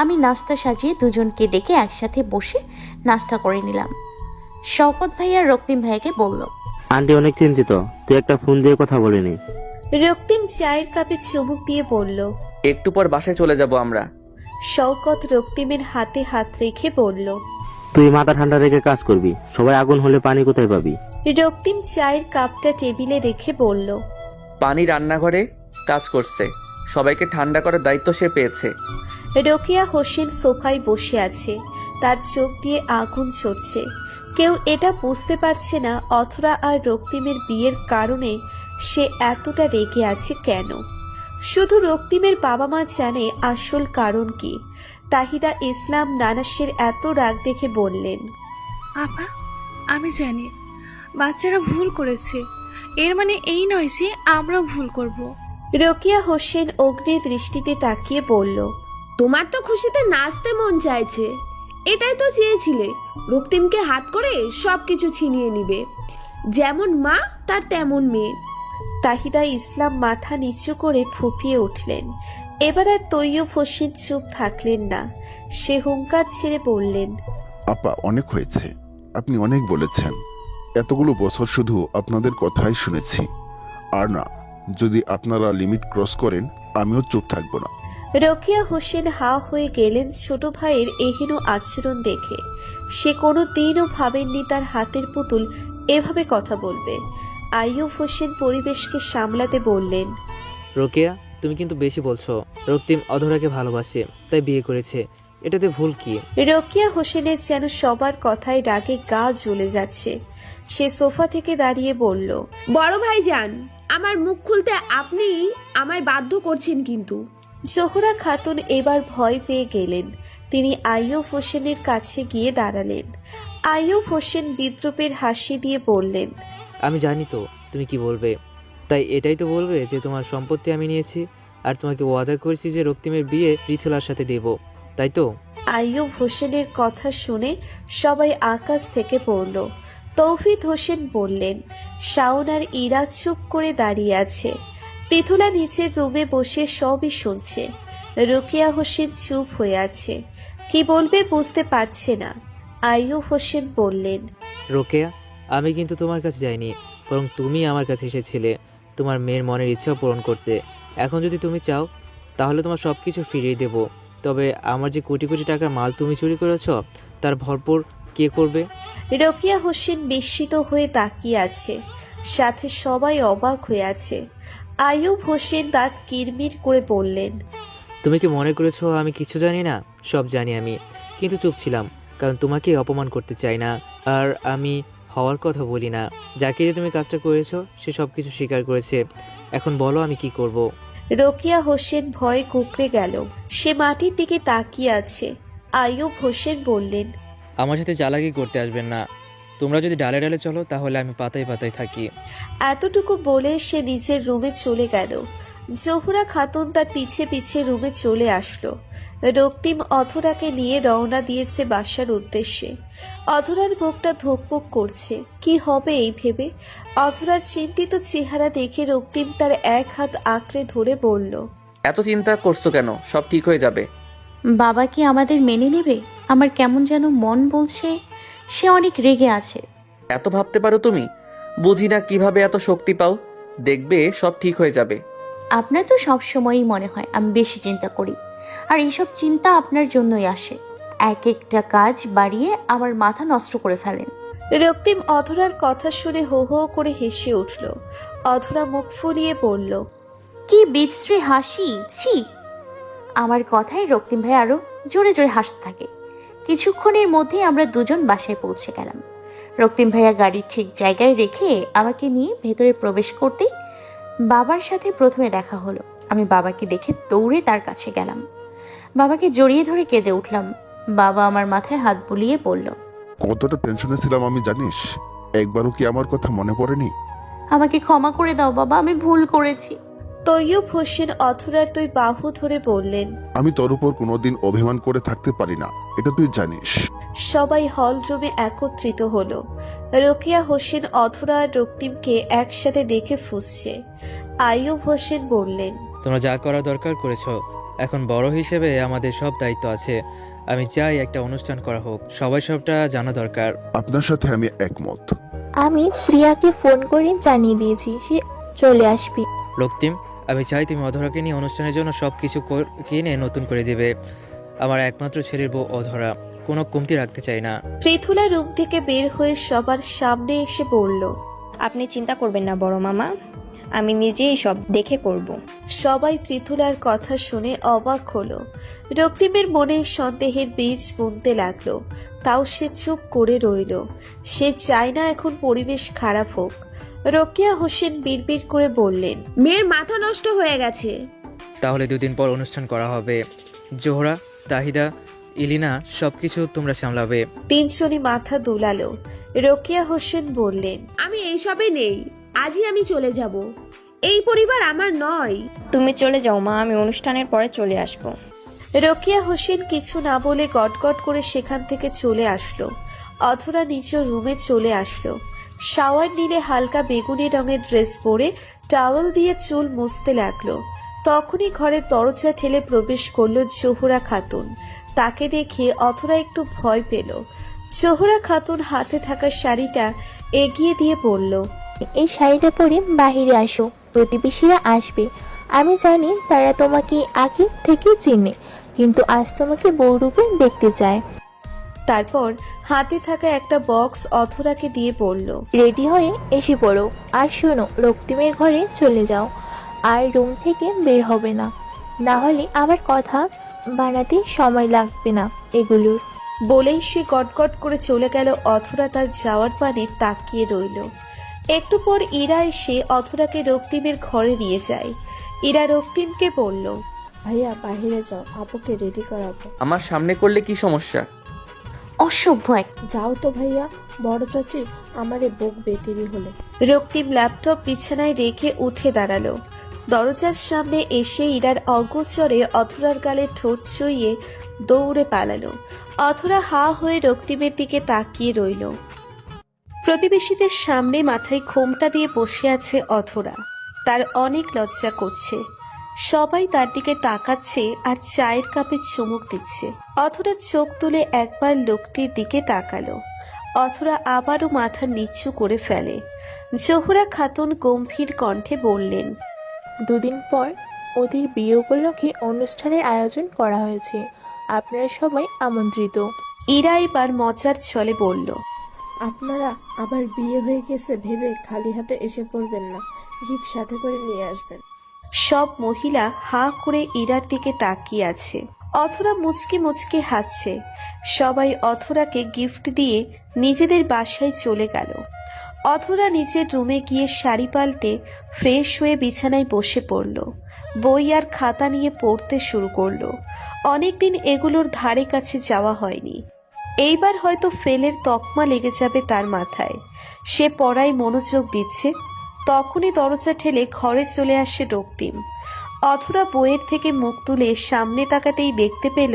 Speaker 3: আমি নাস্তা সাজিয়ে দুজনকে ডেকে একসাথে বসে নাস্তা করে নিলাম। শওকত ভাইয়া রক্তিম ভাইয়াকে বলল,
Speaker 15: আন্টি অনেক চিন্তিত, তুই একটা ফোন দিয়ে কথা বলে নি।
Speaker 2: রক্তিম চায়ের কাপে চুমুক দিয়ে বলল।
Speaker 4: একটু পর বাসায় চলে যাব আমরা।
Speaker 2: শওকত রক্তিমের হাতে হাত রেখে বলল।
Speaker 18: তুই মাথা ঠান্ডা রেখে কাজ করবি, সবাই আগুন হলে পানি কোথায় পাবি?
Speaker 2: রক্তিম চায়ের কাপটা টেবিলে রেখে বলল।
Speaker 4: পানি রান্নাঘরে কাজ করছে, সবাইকে ঠান্ডা করার দায়িত্ব সে পেয়েছে।
Speaker 2: রোকেয়া হোসেন সোফায় বসে আছে, তার চোখ দিয়ে আগুন ঝরছে। কেউ এটা বুঝতে পারছে না অথরা আর রক্তিমের বিয়ের কারণে সে এতটা রেগে আছে কেন। শুধু রক্তিমের বাবা মা জানে আসল কারণ কি। তাহিদা ইসলাম নানাসের এত রাগ দেখে বললেন,
Speaker 10: আপা আমি জানি বাচ্চারা ভুল করেছে, এর মানে এই নয় যে আমরাও ভুল করব।
Speaker 2: রোকেয়া হোসেন অগ্নির দৃষ্টিতে তাকিয়ে বলল,
Speaker 16: তোমার তো খুশিতে নাচতে মন চাইছে, এটাই তো চেয়েছিলে রক্তিমকে হাত করে সবকিছু ছিনিয়ে নিবে। যেমন মা তার তেমন মেয়ে।
Speaker 2: তাহিদা ইসলাম মাথা নিচু করে ফুঁপিয়ে উঠলেন। এবার আর তৈয়ব হোসেন চুপ থাকলেন না, সে হুঙ্কার ছেড়ে বললেন,
Speaker 13: আপা অনেক হয়েছে, আপনি অনেক বলেছেন, এতগুলো বছর শুধু আপনাদের কথাই শুনেছি। আর না, যদি আপনারা লিমিট ক্রস করেন আমিও চুপ থাকবো না।
Speaker 2: রোকেয়া হোসেন হা হয়ে গেলেন ছোট ভাইয়ের এহেন আচরণ দেখে। সে কোনো দিনও ভাবেননি তার হাতের পুতুল এভাবে কথা বলবে। আইয়ুব হোসেন পরিবেশকে সামলাতে বললেন,
Speaker 17: রোকেয়া তুমি কিন্তু বেশি বলছো। রক্তিম অধরাকে ভালোবাসে তাই বিয়ে করেছে, এটাতে ভুল কি?
Speaker 2: রোকেয়া হোসেনের যেন সবার কথায় রাগে গা জ্বলে যাচ্ছে। সে সোফা থেকে দাঁড়িয়ে বলল,
Speaker 16: বড় ভাইজান, আমার মুখ খুলতে আপনি আমায় বাধ্য করছেন কিন্তু।
Speaker 2: জোহরা খাতুন এবার ভয় পেয়ে গেলেন। তিনি আইয়ুব হোসেনের কাছে গিয়ে দাঁড়ালেন। আইয়ুব হোসেন বিদ্রুপের হাসি দিয়ে বললেন,
Speaker 17: আমি জানি তো তুমি কি বলবে, তাই এটাই তো বলবে যে তোমার সম্পত্তি আমি নিয়েছি আর তোমাকে ওয়াদা করেছি যে রক্তিমের বিয়ে পৃথুলার সাথে দেব, তাই তো?
Speaker 2: আইয়ুব হোসেনের কথা শুনে সবাই আকাশ থেকে পড়ল। তৌফিক হোসেন বললেন, শাওন আর ইরা চুপ করে দাঁড়িয়ে আছে। পৃথুলা নিচের রুমে বসে সবই শুনছে। রোকেয়া হোসেন চুপ হয়ে আছে, কি বলবে বুঝতে পারছে না। আইয়ুব হোসেন বললেন,
Speaker 17: রোকেয়া আমি কিন্তু তোমার কাছে যাইনি, বরং তুমি আমার কাছে এসেছিলে তোমার মেয়ের মনের ইচ্ছা পূরণ করতে। এখন যদি তুমি চাও তাহলে তোমার সব কিছু ফিরিয়ে দেব, তবে আমার যে কোটি কোটি টাকার মাল তুমি চুরি করেছ তার ভরপুর কে করবে?
Speaker 2: রোকেয়া হোসেন বিস্মিত হয়ে তাকিয়ে আছে, সাথে সবাই অবাক হয়ে আছে। আইয়ুব হোসেন দাঁত কিরমির করে বললেন,
Speaker 17: তুমি কি মনে করেছো আমি কিছু জানি না? সব জানি আমি, কিন্তু চুপ ছিলাম কারণ তোমাকে অপমান করতে চাই না, আর আমি হওয়ার কথা বলি না। যাকে যে তুমি কাজটা করেছো সে সব কিছু স্বীকার করেছে, এখন বলো আমি কি করব?
Speaker 2: রোকেয়া হোসেন ভয়ে কুঁকড়ে গেল, সে মাটির দিকে তাকিয়ে আছে। আইয়ুব হোসেন বললেন,
Speaker 17: আমার সাথে চালাকি করতে আসবেন না, তোমরা যদি ডালে ডালে চলো তাহলে আমি পাতায় পাতায় থাকি।
Speaker 2: এতটুকু বলে সে নিজের রুমে চলে গেল। জোহরা খাতুন তার পিছে পিছে রুমে চলে আসলো। রক্তিম অধরাকে নিয়ে রওনা দিয়েছে বাসার উদ্দেশ্যে। অধরার বুকটা ধুকপুক করছে, কি হবে এই ভেবে। অধরার চিন্তিত চেহারা দেখে রক্তিম তার এক হাত আঁকড়ে ধরে বলল,
Speaker 4: এত চিন্তা করছো কেন? সব ঠিক হয়ে যাবে।
Speaker 3: বাবা কি আমাদের মেনে নেবে? আমার কেমন যেন মন বলছে সে অনেক রেগে আছে।
Speaker 4: এত ভাবতে পারো তুমি? বুঝি না কিভাবে এত শক্তি পাও। দেখবে সব ঠিক হয়ে যাবে।
Speaker 3: আপনার তো সবসময়ই মনে হয় আমি বেশি চিন্তা করি, আর এইসব চিন্তা আপনার জন্যই আসে। এক একটা কাজ বাড়িয়ে আমার মাথা নষ্ট করে ফেলেন।
Speaker 2: রক্তিম অধরার কথা শুনে হো হো করে হেসে উঠল। অধরা মুখ ফুলিয়ে বলল,
Speaker 3: কি বিশ্রী হাসি, ছি! আমার কথায় রক্তিম ভাই আরো জোরে জোরে হাসতে থাকে। কিছুক্ষণের মধ্যে আমরা দুজন বাসায় পৌঁছে গেলাম। রক্তিম ভাইয়া গাড়ি ঠিক জায়গায় রেখে আমাকে নিয়ে ভেতরে প্রবেশ করতেই বাবার সাথে প্রথমে দেখা হলো। আমি বাবাকে দেখে দৌড়ে তার কাছে গেলাম, বাবাকে জড়িয়ে ধরে কেঁদে উঠলাম। বাবা আমার মাথায় হাত বুলিয়ে বলল,
Speaker 13: কতটা টেনশনে ছিলাম আমি জানিস? একবারও কি আমার কথা মনে পড়েনি?
Speaker 3: আমাকে ক্ষমা করে দাও বাবা, আমি ভুল করেছি।
Speaker 2: তৈয়ব হোসেন অথরার দুই বাহু ধরে বললেন,
Speaker 13: আমি তোর উপর কোনোদিন অভিমান করে থাকতে পারি না, এটা তুই জানিস।
Speaker 2: সবাই হল রুমে একত্রিত হলো। রোকেয়া হোসেন অথরা আর রক্তিমকে একসাথে দেখে ফুঁসছে। আইয়ুব হোসেন বললেন,
Speaker 17: তোমরা যা করা দরকার করেছো, এখন বড় হিসেবে আমাদের সব দায়িত্ব আছে। আমি চাই একটা অনুষ্ঠান করা হোক, সবাই সবটা জানা দরকার।
Speaker 13: আপনার সাথে আমি একমত।
Speaker 12: আমি প্রিয়াকে ফোন করে জানিয়ে দিয়েছি সে চলে আসবে।
Speaker 17: রক্তিম, আমি চাই তুমি অধরাকে নিয়ে অনুষ্ঠানের জন্য সব কিছু কিনে নতুন করে দেবে। আমার একমাত্র ছেলের বউ অধরা, কোনো কমতি রাখতে চাই না।
Speaker 2: পৃথুলা রুম থেকে বের হয়ে সবার সামনে এসে বলল,
Speaker 5: আপনি চিন্তা করবেন না বড় মামা, আমি নিজেই সব দেখে করব।
Speaker 2: সবাই পৃথুলার কথা শুনে অবাক হলো। রক্তিমের মনে সন্দেহের বীজ বুনতে লাগলো, তাও সে চুপ করে রইল। সে চায় না এখন পরিবেশ খারাপ হোক। রোকেয়া হোসেন বিড়বিড় করে বললেন,
Speaker 16: মেয়ের মাথা নষ্ট হয়ে গেছে।
Speaker 17: তাহলে 2 দিন পর অনুষ্ঠান করা হবে। জোহরা, তাহিদা, ইলিনা সবকিছু তোমরা সামলাবে।
Speaker 2: তিনজনই মাথা দুলালো। রোকেয়া হোসেন বললেন,
Speaker 16: আমি এইসবে নেই, আজই আমি চলে যাব। এই পরিবার আমার নয়।
Speaker 5: তুমি চলে যাও মা, আমি অনুষ্ঠানের পরে চলে আসব।
Speaker 2: রোকেয়া হোসেন কিছু না বলে গটগট করে সেখান থেকে চলে আসলো। অধরা নিজ রুমে চলে আসলো। শাওয়ার নিলে হালকা বেগুনি রঙের ড্রেস পরে টাওয়েল দিয়ে চুল মুছতে লাগলো। তখনই ঘরের দরজা ঠেলে প্রবেশ করলো জোহরা খাতুন। তাকে দেখে অধরা একটু ভয় পেল। জোহরা খাতুন হাতে থাকা শাড়িটা এগিয়ে দিয়ে বলল,
Speaker 12: এই শাড়িটা পরে বাহিরে আসো, প্রতিবেশীরা আসবে। আমি জানি তারা তোমাকে আগে থেকে চিনে, কিন্তু আজ তোমাকে বউরূপে দেখতে চায়।
Speaker 2: তারপর হাতে থাকা একটা বক্স অধরাকে দিয়ে বলল,
Speaker 12: রেডি হয়ে এসে পড়ো। আর শোনো, রক্তিমের ঘরে চলে যাও, আর রুম থেকে বের হবে না, না হলে আবার কথা বানাতে সময় লাগবে না এগুলোর।
Speaker 2: বলেই সে গটগট করে চলে গেল। অধরা তার যাওয়ার পানে তাকিয়ে রইল। একটু পর ইরা এসে অধরাকে রক্তিমের ঘরে নিয়ে যায়। ইরা রক্তিমকে বলল,
Speaker 14: ভাইয়া বাহিরে যাও, আপুকে রেডি করাবো।
Speaker 4: আমার সামনে করলে কি সমস্যা?
Speaker 3: অসভ্য এক।
Speaker 14: যাও তো ভাইয়া, বড় চাচি আমারে বকবে দেরি হলে।
Speaker 2: রক্তিম ল্যাপটপ বিছানায় রেখে উঠে দাঁড়ালো। দরজার সামনে এসে ইরার অগোচরে অধরার গালে ঠোঁট ছুঁয়ে দৌড়ে পালালো। অধরা হা হয়ে রক্তিমের দিকে তাকিয়ে রইল। প্রতিবেশীদের সামনে মাথায় ঘোমটা দিয়ে বসে আছে অধরা। তার অনেক লজ্জা করছে। সবাই তার দিকে তাকাচ্ছে আর চায়ের কাপে চুমুক দিচ্ছে। অধরা চোখ তুলে একবার লোকটির দিকে তাকালো। অধরা আবারও মাথা নিচু করে ফেলে। জোহরা খাতুন গম্ভীর কণ্ঠে বললেন,
Speaker 12: 2 দিন পর ওদের বিয়ে উপলক্ষে অনুষ্ঠানের আয়োজন করা হয়েছে, আপনারা সবাই আমন্ত্রিত।
Speaker 2: ইরা এবার মজার ছলে বলল,
Speaker 14: আপনারা আবার বিয়ে হয়ে গেছে ভেবে খালি হাতে এসে পড়বেন না, গিফট সাথে করে নিয়ে আসবেন।
Speaker 2: সব মহিলা হা করে ইরার দিকে তাকিয়ে আছে। অধরা মুচকি মুচকি হাসছে। সবাই অধরাকে গিফট দিয়ে নিজেদের বাসায় চলে গেল। অধরা নিজের রুমে গিয়ে শাড়ি পাল্টে ফ্রেশ হয়ে বিছানায় বসে পড়ল। বই আর খাতা নিয়ে পড়তে শুরু করলো। অনেকদিন এগুলোর ধারে কাছে যাওয়া হয়নি। এইবার হয়তো ফেলের তকমা লেগে যাবে তার মাথায়। সে পড়ায় মনোযোগ দিচ্ছে। তখনই দরজা ঠেলে ঘরে চলে আসে রক্তিম। অধরা বইয়ের থেকে মুখ তুলে সামনে তাকাতেই দেখতে পেল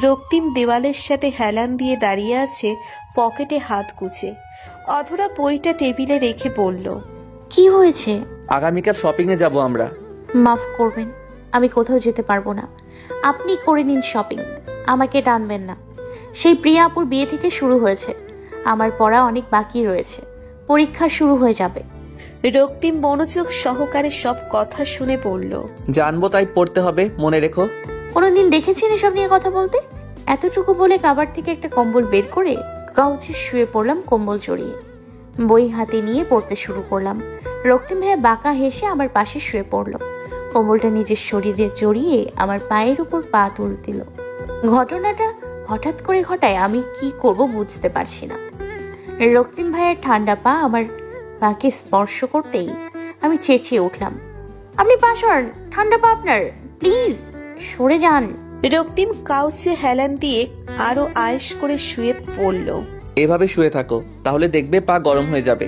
Speaker 2: রক্তিম দেওয়ালের সাথে হেলান দিয়ে দাঁড়িয়ে আছে, পকেটে হাত গুজে। অধরা বইটা টেবিলে রেখে বলল,
Speaker 3: কি হয়েছে?
Speaker 4: আগামীকাল শপিং এ যাব আমরা।
Speaker 3: মাফ করবেন, আমি কোথাও যেতে পারবো না। আপনি করে নিন শপিং, আমাকে টানবেন না। সেই প্রিয়া আপুর বিয়ে থেকে শুরু হয়েছে, আমার পড়া অনেক বাকি রয়েছে, পরীক্ষা শুরু হয়ে যাবে।
Speaker 2: রক্তিম মনোযোগ সহকারে সব কথা শুনে বলল,
Speaker 4: জানবো তাই পড়তে হবে, মনে রেখো।
Speaker 3: কোনোদিন দেখেছেন এসব নিয়ে কথা বলতে? এতটুকু বলে কাবার থেকে একটা কম্বল বের করে কাউচে শুয়ে পড়লাম কম্বল জড়িয়ে। বই হাতে নিয়ে পড়তে শুরু করলাম। রক্তিম ভাইয়া বাঁকা হেসে আমার পাশে শুয়ে পড়লো। কম্বলটা নিজের শরীরে জড়িয়ে আমার পায়ের উপর পা তুল দিল। ঘটনাটা হঠাৎ করে ঘটায় আমি কি করব বুঝতে পারছি না। রক্তিম ভাইয়ের ঠান্ডা পা আমার পাকে স্পর্শ করতেই আমি চেঁচিয়ে উঠলাম, আপনি পা সরান, ঠান্ডা পা আপনার, প্লিজ সরে যান।
Speaker 2: রক্তিম কাউচে হেলান দিয়ে আরো আয়েশ করে শুয়ে পড়ল।
Speaker 4: এভাবে শুয়ে থাকো, তাহলে দেখবে পা গরম হয়ে যাবে।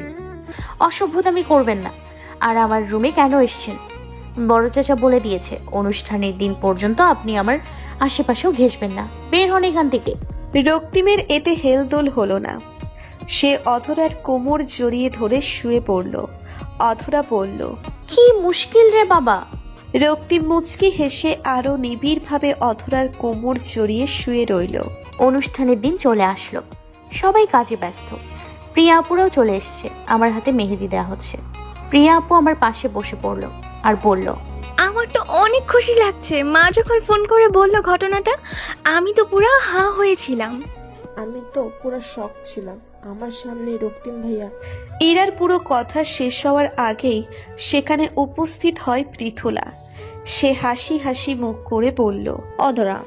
Speaker 3: অসভ্যতামি করবেন না। আর আমার রুমে কেন এসেছেন? বড় চাচা বলে দিয়েছে অনুষ্ঠানের দিন পর্যন্ত আপনি আমার আশেপাশেও ঘেসবেন না, বের হন এখান থেকে।
Speaker 2: রক্তিমের এতে হেলদোল হলো না। সে অধরার কোমর জড়িয়ে ধরে শুয়ে পড়ল। অধরা বলল,
Speaker 3: কি মুশকিল রে বাবা।
Speaker 2: রক্তিম মুচকি হেসে আরো নিবিড়ভাবে অধরার কোমর জড়িয়ে শুয়ে রইল।
Speaker 3: অনুষ্ঠানের দিন চলে আসলো, সবাই কাজে ব্যস্ত। প্রিয়া আপুরাও চলে এসছে, আমার হাতে মেহেদি দেওয়া হচ্ছে। প্রিয়া আপু আমার পাশে বসে পড়লো। আর বলল,
Speaker 10: আমার তো অনেক খুশি লাগছে। মা যখন ফোন করে বলল ঘটনাটা, আমি তো পুরো হা হয়েছিলাম।
Speaker 14: আমি তো পুরো শক ছিলাম। আমার সামনে রক্তিম ভাইয়া।
Speaker 2: ইরার পুরো কথা শেষ হওয়ার আগেই সেখানে উপস্থিত হয় পৃথুলা। সে হাসি হাসি মুখ করে বলল,
Speaker 5: অধরা,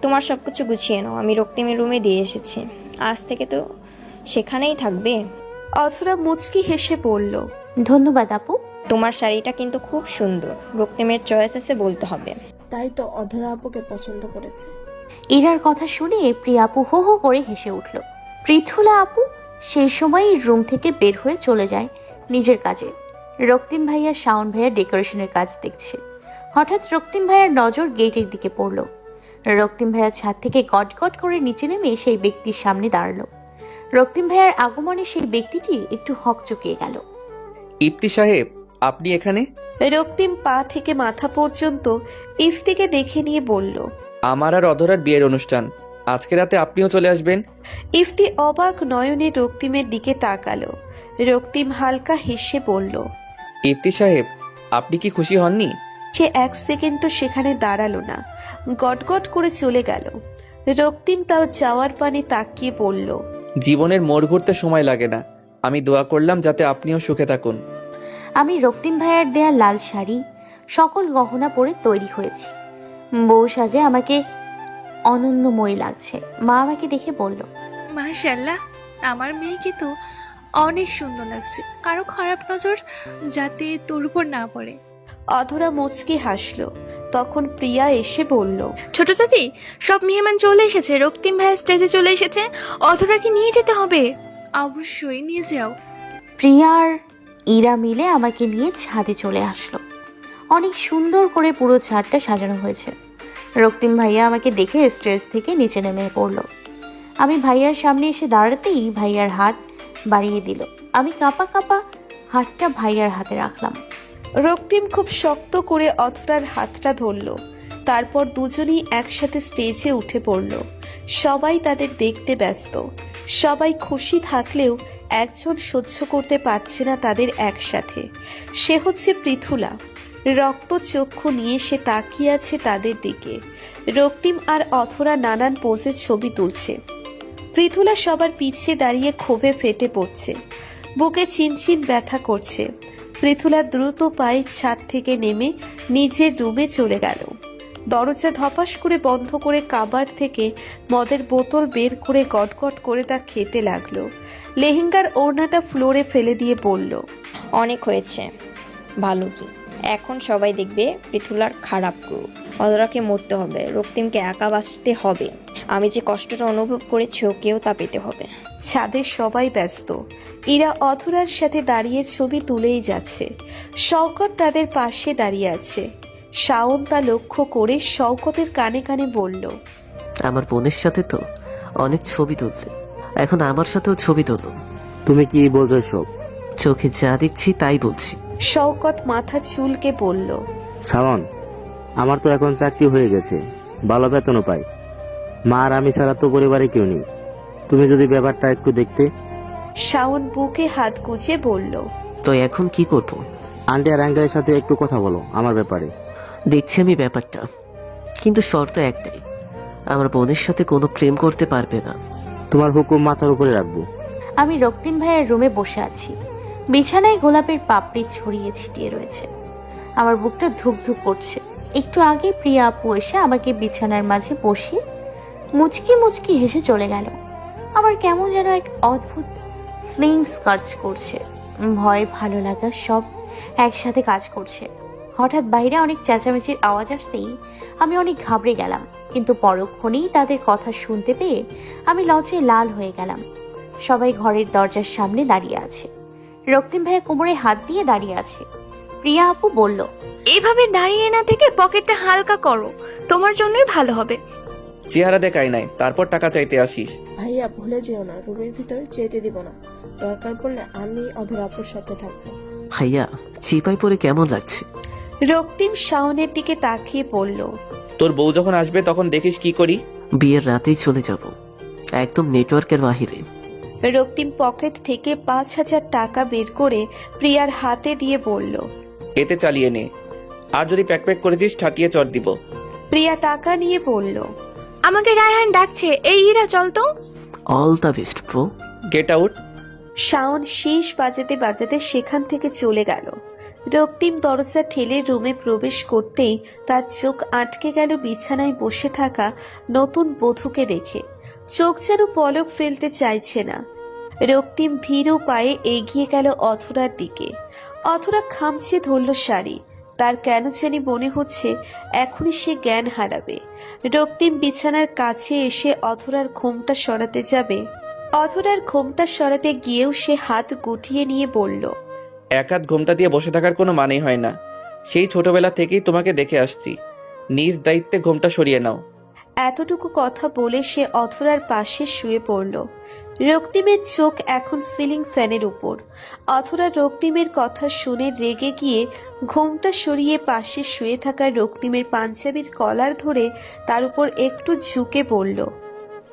Speaker 5: তোমার সব কিছু গুছিয়ে নাও, আমি রক্তিমের রুমে দিয়ে এসেছি। আজ থেকে তো সেখানেই থাকবে।
Speaker 2: অধরা মুচকি হেসে বলল,
Speaker 3: ধন্যবাদ আপু।
Speaker 5: তোমার শাড়িটা কিন্তু খুব সুন্দর, রক্তিমের চয়েস আছে বলতে হবে।
Speaker 14: তাই তো অধরা আপুকে পছন্দ করেছে।
Speaker 3: ইরার কথা শুনে প্রিয়া আপু হো হো করে হেসে উঠল। পৃথুলা আপু সেই সময়ই রুম থেকে বের হয়ে চলে যায় নিজের কাজে। রক্তিম ভাইয়া শাওন ভাইয়ার ডেকোরেশনের কাজ দেখছে। হঠাৎ রক্তিম ভাইয়ার নজর গেটের দিকে পড়ল। রক্তিম ভাইয়া ছাদ থেকে গট গট করে নিচে নেমে সেই ব্যক্তির সামনে দাঁড়ালো। রক্তিম ভাইয়ার আগমনে সেই ব্যক্তিটি একটু হকচকিয়ে গেল।
Speaker 19: ইফতি সাহেব, আপনি এখানে?
Speaker 2: রক্তিম পা থেকে মাথা পর্যন্ত ইফতিকে দেখে নিয়ে বলল,
Speaker 19: আমার আর অধরার বিয়ের অনুষ্ঠান, আজকে রাতে আপনিও চলে আসবেন।
Speaker 2: ইফতি অবাক নয়নে রক্তিমের দিকে তাকালো। রক্তিম হালকা হেসে বলল,
Speaker 19: ইফতি সাহেব, আপনি কি খুশি হননি?
Speaker 2: সে এক সেকেন্ডও সেখানে দাঁড়ালো না, গটগট করে চলে গেল। রক্তিম তাও যাওয়ার পানে তাকিয়ে বলল,
Speaker 19: জীবনের মোড় ঘুরতে সময় লাগে না। আমি দোয়া করলাম যাতে আপনিও সুখে থাকুন।
Speaker 3: আমি রক্তিম ভাইয়ার দেয়া লাল শাড়ি সকল গহনা পরে তৈরি হয়েছি। বউ সাজে আমাকে অনন্যময়ী লাগছে। মা আমাকে দেখে বলল,
Speaker 10: মাশাআল্লাহ, আমার মেয়েকে তো অনেক সুন্দর লাগছে। কারো খারাপ নজর যাতে তোর উপর না পড়ে।
Speaker 2: অধরা মুচকি হাসলো। তখন প্রিয়া এসে বলল,
Speaker 10: ছোট চাচি, সব মেহমান চলে এসেছে। রক্তিম ভাই স্টেজে চলে এসেছে। অধরাকে নিয়ে যেতে হবে। অবশ্যই নিয়ে যাও।
Speaker 3: প্রিয়া আর ইরা মিলে আমাকে নিয়ে ছাদে চলে আসলো। অনেক সুন্দর করে পুরো ছাদটা সাজানো হয়েছে। রক্তিম ভাইয়া আমাকে দেখে স্টেজ থেকে নিচে নেমে পড়ল। আমি ভাইয়ার সামনে এসে দাঁড়াতেই ভাইয়ার হাত বাড়িয়ে দিল। আমি কাঁপা কাঁপা হাতটা ভাইয়ার হাতে রাখলাম।
Speaker 2: রক্তিম খুব শক্ত করে অধরার হাতটা ধরল। তারপর দুজনেই একসাথে স্টেজে উঠে পড়ল। সবাই তাদের দেখতে ব্যস্ত। সবাই খুশি থাকলেও একজন সহ্য করতে পারছে না তাদের একসাথে। সে হচ্ছে পৃথুলা। রক্ত চক্ষু নিয়ে সে তাকিয়ে আছে তাদের দিকে। রক্তিম আর অধরা নানান পোজে ছবি তুলছে। পৃথুলা সবার পিছিয়ে দাঁড়িয়ে ক্ষোভে ফেটে পড়ছে। বুকে চিনচিন ব্যথা করছে। পৃথুলা দ্রুত পায়ে ছাদ থেকে নেমে নিজের রুমে চলে গেল। দরজা ধপাস করে বন্ধ করে কাবার থেকে মদের বোতল বের করে গটগট করে তা খেতে লাগলো। লেহেঙ্গার ওড়নাটা ফ্লোরে ফেলে দিয়ে বলল,
Speaker 5: অনেক হয়েছে, ভালো কি? এখন সবাই দেখবে পৃথুলার খারাপ গ্রুপ। অধরাকে মরতে হবে, রক্তিমকে একা বাঁচতে হবে। আমি যে কষ্টটা অনুভব করেছি ওকেও তা পেতে হবে।
Speaker 2: ছাদে সবাই ব্যস্ত। ইরা অধরার সাথে দাঁড়িয়ে ছবি তুলেই যাচ্ছে। শওকত তাদের পাশে দাঁড়িয়ে আছে। শাওন তা লক্ষ্য করে শওকতের কানে কানে বলল,
Speaker 6: আমার বোনের সাথে তো অনেক ছবি তুলতে, এখন আমার সাথেও ছবি তুলো।
Speaker 18: তুমি কি বলছো সব?
Speaker 6: চোখে যা দেখছি তাই বলছি।
Speaker 2: শওকত মাথা চুলকে বলল,
Speaker 18: শাওন, আমার তো এখন চাকরি হয়ে গেছে, ভালো বেতনও পাই। মা আর আমি ছাড়া তো পরিবারে কেউ নেই। তুমি যদি ব্যাপারটা একটু দেখতে।
Speaker 2: শাওন বুকে হাত গুজে বলল,
Speaker 6: তো এখন কি করব?
Speaker 18: আন্টি আর আঙ্কেলের সাথে একটু কথা বলো আমার ব্যাপারে।
Speaker 6: দেখছি আমি ব্যাপারটা, কিন্তু শর্ত একটাই, আমার বোনের সাথে কোনো প্রেম করতে পারবে না।
Speaker 18: তোমার হুকুম মাথার উপরে রাখবো।
Speaker 3: আমি রক্তিম ভাইয়ের রুমে বসে আছি। বিছানায় গোলাপের পাপড়ি ছড়িয়ে ছিটিয়ে রয়েছে। আমার বুকটা ধুক ধুক করছে। একটু আগে প্রিয়া আপু এসে আমাকে বিছানার মাঝে বসিয়ে মুচকি মুচকি হেসে চলে গেল। আমার কেমন যেন এক অদ্ভুত ফিলিংস কাজ করছে। ভয়, ভালো লাগা সব একসাথে কাজ করছে। হঠাৎ বাইরে অনেক চেঁচামেচির আওয়াজ আসতেই আমি অনেক ঘাবড়ে গেলাম, কিন্তু পরক্ষণেই তাদের কথা শুনতে পেয়ে আমি লজ্জায় লাল হয়ে গেলাম। সবাই ঘরের দরজার সামনে দাঁড়িয়ে আছে। রক্তিম ভাইয়া কোমরে হাত দিয়ে দাঁড়িয়ে আছে। প্রিয়া আপু বলল,
Speaker 10: এভাবে দাঁড়িয়ে না থেকে পকেটটা হালকা করো, তোমার জন্যই ভালো হবে।
Speaker 19: চেহারা দেখাই নাই, তারপর টাকা চাইতে আসিস।
Speaker 14: ভাইয়া ভুলে যেও না, রুমের ভিতর যেতে দিব না। দরকার পড়লে আমি অধরা আপুর সাথে থাকবো।
Speaker 6: ভাইয়া, চিপাই পরে কেমন লাগছে?
Speaker 2: রক্তিম শাওনের দিকে তাকিয়ে বলল,
Speaker 19: তোর বউ যখন আসবে তখন দেখিস কি করি।
Speaker 6: বিয়ের রাতেই চলে যাব, একদম নেটওয়ার্কের বাহিরে।
Speaker 2: রক্তিম পকেট থেকে 5,000 টাকা বের করে প্রিয়ার হাতে দিয়ে বলল,
Speaker 19: এতে চালিয়ে নে। আর যদি প্যাক প্যাক করেছিস ঠাটিয়ে চড় দিব।
Speaker 2: প্রিয়া টাকা নিয়ে বলল,
Speaker 7: আমাকে রায়হান ডাকছে, এই ইরা চল তো।
Speaker 6: All the best bro.
Speaker 19: Get out.
Speaker 2: Shaon শেষ বাজাতে বাজাতে সেখান থেকে চলে গেল। রক্তিম দরজা ঠেলে রুমে প্রবেশ করতেই তার চোখ আটকে গেল বিছানায় বসে থাকা নতুন বধূকে দেখে। চোখ যেন পলক ফেলতে চাইছে না। রক্তিম ধীর পায়ে এগিয়ে গেল অথরার দিকে। অথরা খামচে ধরল শাড়ি। তার কেন জানি মনে হচ্ছে এখনই সে জ্ঞান হারাবে। রক্তিম বিছানার কাছে এসে অথরার ঘোমটা সরাতে যাবে। অথরার ঘোমটা সরাতে গিয়েও সে হাত গুটিয়ে নিয়ে বলল,
Speaker 19: এক হাত ঘোমটা দিয়ে বসে থাকার কোনো মানে হয় না। সেই ছোটবেলা থেকেই তোমাকে দেখে আসছি, নিজ দায়িত্বে ঘোমটা সরিয়ে নাও।
Speaker 2: এতটুকু কথা বলে সে অথরার পাশে শুয়ে পড়ল। রক্তিমের চোখ এখন সিলিং ফ্যানের উপর। অথরা রক্তিমের কথা শুনে রেগে গিয়ে ঘোমটা সরিয়ে পাশে শুয়ে থাকা রক্তিমের পাঞ্জাবির কলার ধরে তার উপর একটু ঝুঁকে বলল,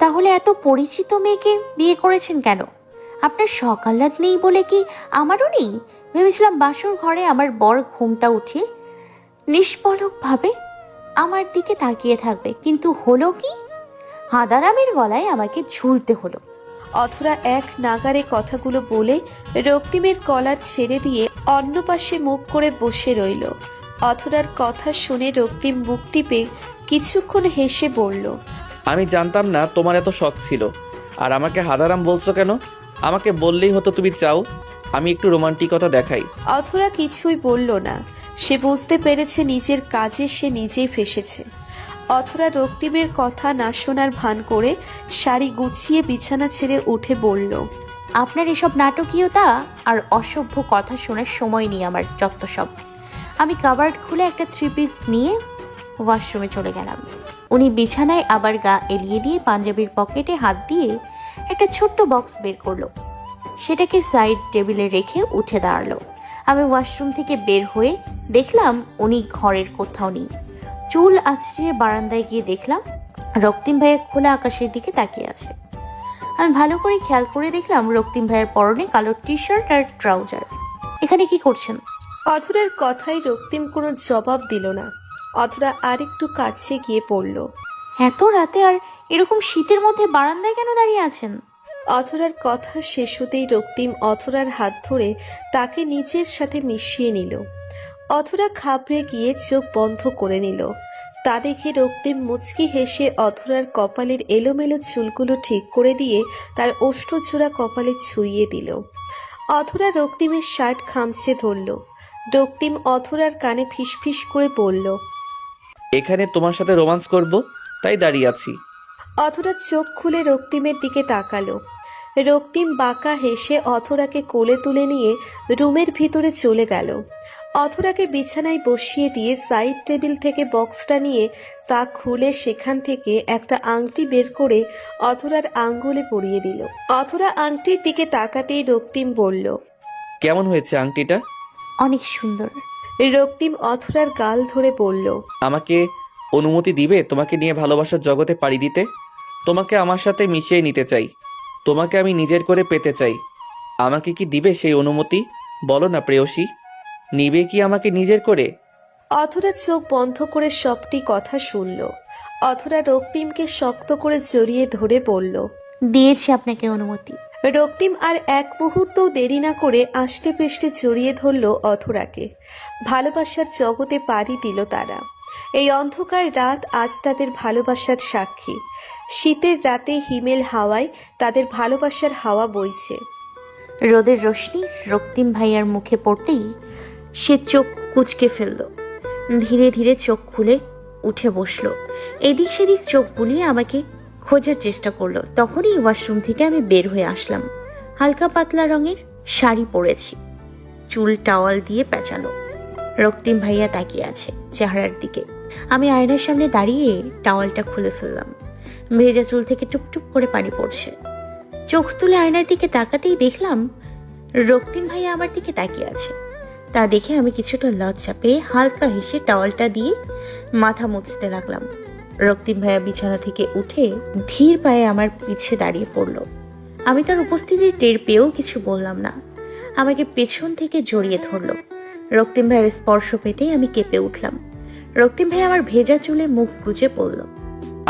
Speaker 3: তাহলে এত পরিচিত মেয়েকে বিয়ে করেছেন কেন? আপনার সকালাত নেই বলে কি আমারও নেই? ভেবেছিলাম বাসর ঘরে আমার বর ঘুমটা উঠিয়ে নিষ্পলকভাবে আমার দিকে তাকিয়ে থাকবে, কিন্তু হলো কি? হাদারামের গলায় আমাকে ঝুলতে হলো।
Speaker 2: অথরা এক নাগারে কথাগুলো বলে রক্তিমের কলার ছেড়ে দিয়ে অন্য পাশে মুখ করে বসে রইল। অথরার কথা শুনে রক্তিম মুখ টিপে কিছুক্ষণ হেসে বলল,
Speaker 19: আমি জানতাম না তোমার এত শখ ছিল। আর আমাকে হাদারাম বলছো কেন? আমাকে বললেই হতো তুমি চাও আমি একটু রোমান্টিকতা দেখাই।
Speaker 2: অথরা কিছুই বলল না। সে বুঝতে পেরেছে নিজের কাজে সে নিজেই ফেসেছে। অথরা রক্তিমের কথা না শোনার ভান করে শাড়ি গুছিয়ে বিছানা ছেড়ে উঠে বলল,
Speaker 3: আপনার এসব নাটকীয়তা আর অসভ্য কথা শোনার সময় নেই আমার, যত সব। আমি কাবার্ড খুলে একটা 3 পিস নিয়ে ওয়াশরুমে চলে গেলাম। উনি বিছানায় আবার গা এলিয়ে দিয়ে পাঞ্জাবির পকেটে হাত দিয়ে একটা ছোট্ট বক্স বের করলো। সেটাকে সাইড টেবিলে রেখে উঠে দাঁড়ালো। আমি ওয়াশরুম থেকে বের হয়ে দেখলাম উনি ঘরের কোথাও নেই। চুল আছড়িয়ে বারান্দায় গিয়ে দেখলাম রক্তিম ভাইয়া খোলা আকাশের দিকে তাকিয়ে আছে। আমি ভালো করে খেয়াল করে দেখলাম রক্তিম ভাইয়ের পরনে কালো টি শার্ট আর ট্রাউজার। এখানে কি করছেন?
Speaker 2: অথরার কথায় রক্তিম কোনো জবাব দিল না। অথরা আরেকটু কাছে গিয়ে পড়ল,
Speaker 3: এত রাতে আর এরকম শীতের মধ্যে বারান্দায় কেন দাঁড়িয়ে আছেন?
Speaker 2: অথরার কথা শেষ হতেই রক্তিম অথরার হাত ধরে তাকে নিজের সাথে মিশিয়ে নিল। অথরা ঘাবড়ে গিয়ে চোখ বন্ধ করে নিল। তা দেখে রক্তিম মুচকি হেসে অথরার কপালের এলোমেলো চুলগুলো ঠিক করে দিয়ে তার ওষ্ঠজোড়া কপালে ছুঁইয়ে দিল। অথরা রক্তিমের শার্ট খামচে ধরল। রক্তিম অথরার কানে ফিসফিস করে বলল,
Speaker 19: এখানে তোমার সাথে রোমান্স করব, তাই দাঁড়িয়ে আছি।
Speaker 2: অথরা চোখ খুলে রক্তিমের দিকে তাকালো। রক্তিম বাঁকা হেসে অথরাকে কোলে তুলে নিয়ে রুমের ভিতরে চলে গেল। অথরাকে বিছানায় বসিয়ে দিয়ে সাইড টেবিল থেকে বক্সটা নিয়ে তা খুলে সেখান থেকে একটা আংটি বের করে অথরার আঙ্গুলে পরিয়ে দিল। অথরা আংটির দিকে তাকাতেই রক্তিম বলল,
Speaker 19: কেমন হয়েছে আংটিটা?
Speaker 3: অনেক সুন্দর।
Speaker 2: রক্তিম অথরার গাল ধরে বলল,
Speaker 19: আমাকে অনুমতি দিবে তোমাকে নিয়ে ভালোবাসার জগতে পাড়ি দিতে? তোমাকে আমার সাথে মিশিয়ে নিতে চাই, তোমাকে আমি নিজের করে পেতে চাই। আমাকে কি দিবে সেই অনুমতি? বলো না প্রেয়সী, নিবে কি আমাকে নিজের করে?
Speaker 2: অথরা চোখ বন্ধ করে সবটি কথা শুনল। অথরা রক্তিমকে শক্ত করে জড়িয়ে ধরে বলল,
Speaker 3: দিয়েছি আপনাকে অনুমতি।
Speaker 2: রক্তিম আর এক মুহূর্তও দেরি না করে আষ্টে পৃষ্ঠে জড়িয়ে ধরল অথরাকে। ভালোবাসার জগতে পাড়ি দিল তারা। এই অন্ধকার রাত আজ তাদের ভালোবাসার সাক্ষী। শীতের রাতে হিমেল হাওয়ায় তাদের ভালোবাসার হাওয়া বইছে।
Speaker 3: রোদের রোশনি রক্তিম ভাইয়ার মুখে পড়তেই সে চোখ কুঁচকে ফেলল। ধীরে ধীরে চোখ খুলে উঠে বসলো। এদিক সেদিক চোখ বুলিয়ে আমাকে খোঁজার চেষ্টা করলো। তখনই ওয়াশরুম থেকে আমি বের হয়ে আসলাম। হালকা পাতলা রঙের শাড়ি পরেছি, চুল টাওয়াল দিয়ে পেঁচানো। রক্তিম ভাইয়া তাকিয়ে আছে চেহারার দিকে। আমি আয়নার সামনে দাঁড়িয়ে টাওয়ালটা খুলে ফেললাম। ভেজা চুল থেকে টুপটুপ করে পানি পড়ছে। চোখ তুলে আয়নার দিকে তাকাতেই দেখলাম রক্তিম ভাইয়া আমার দিকে তাকিয়ে আছে। তা দেখে আমি কিছুটা লজ্জা পেয়ে হালকা হেসে টাওয়ালটা দিয়ে মাথা মুছতে লাগলাম। রক্তিম ভাইয়া বিছানা থেকে উঠে ধীর পায়ে আমার পিছে দাঁড়িয়ে পড়ল। আমি তার উপস্থিতি টের পেয়েও কিছু বললাম না। আমাকে পেছন থেকে জড়িয়ে ধরল। রক্তিম ভাইয়ের স্পর্শ পেতেই আমি কেঁপে উঠলাম। রক্তিম ভাই আমার ভেজা চুলে মুখ গুজে পড়ল।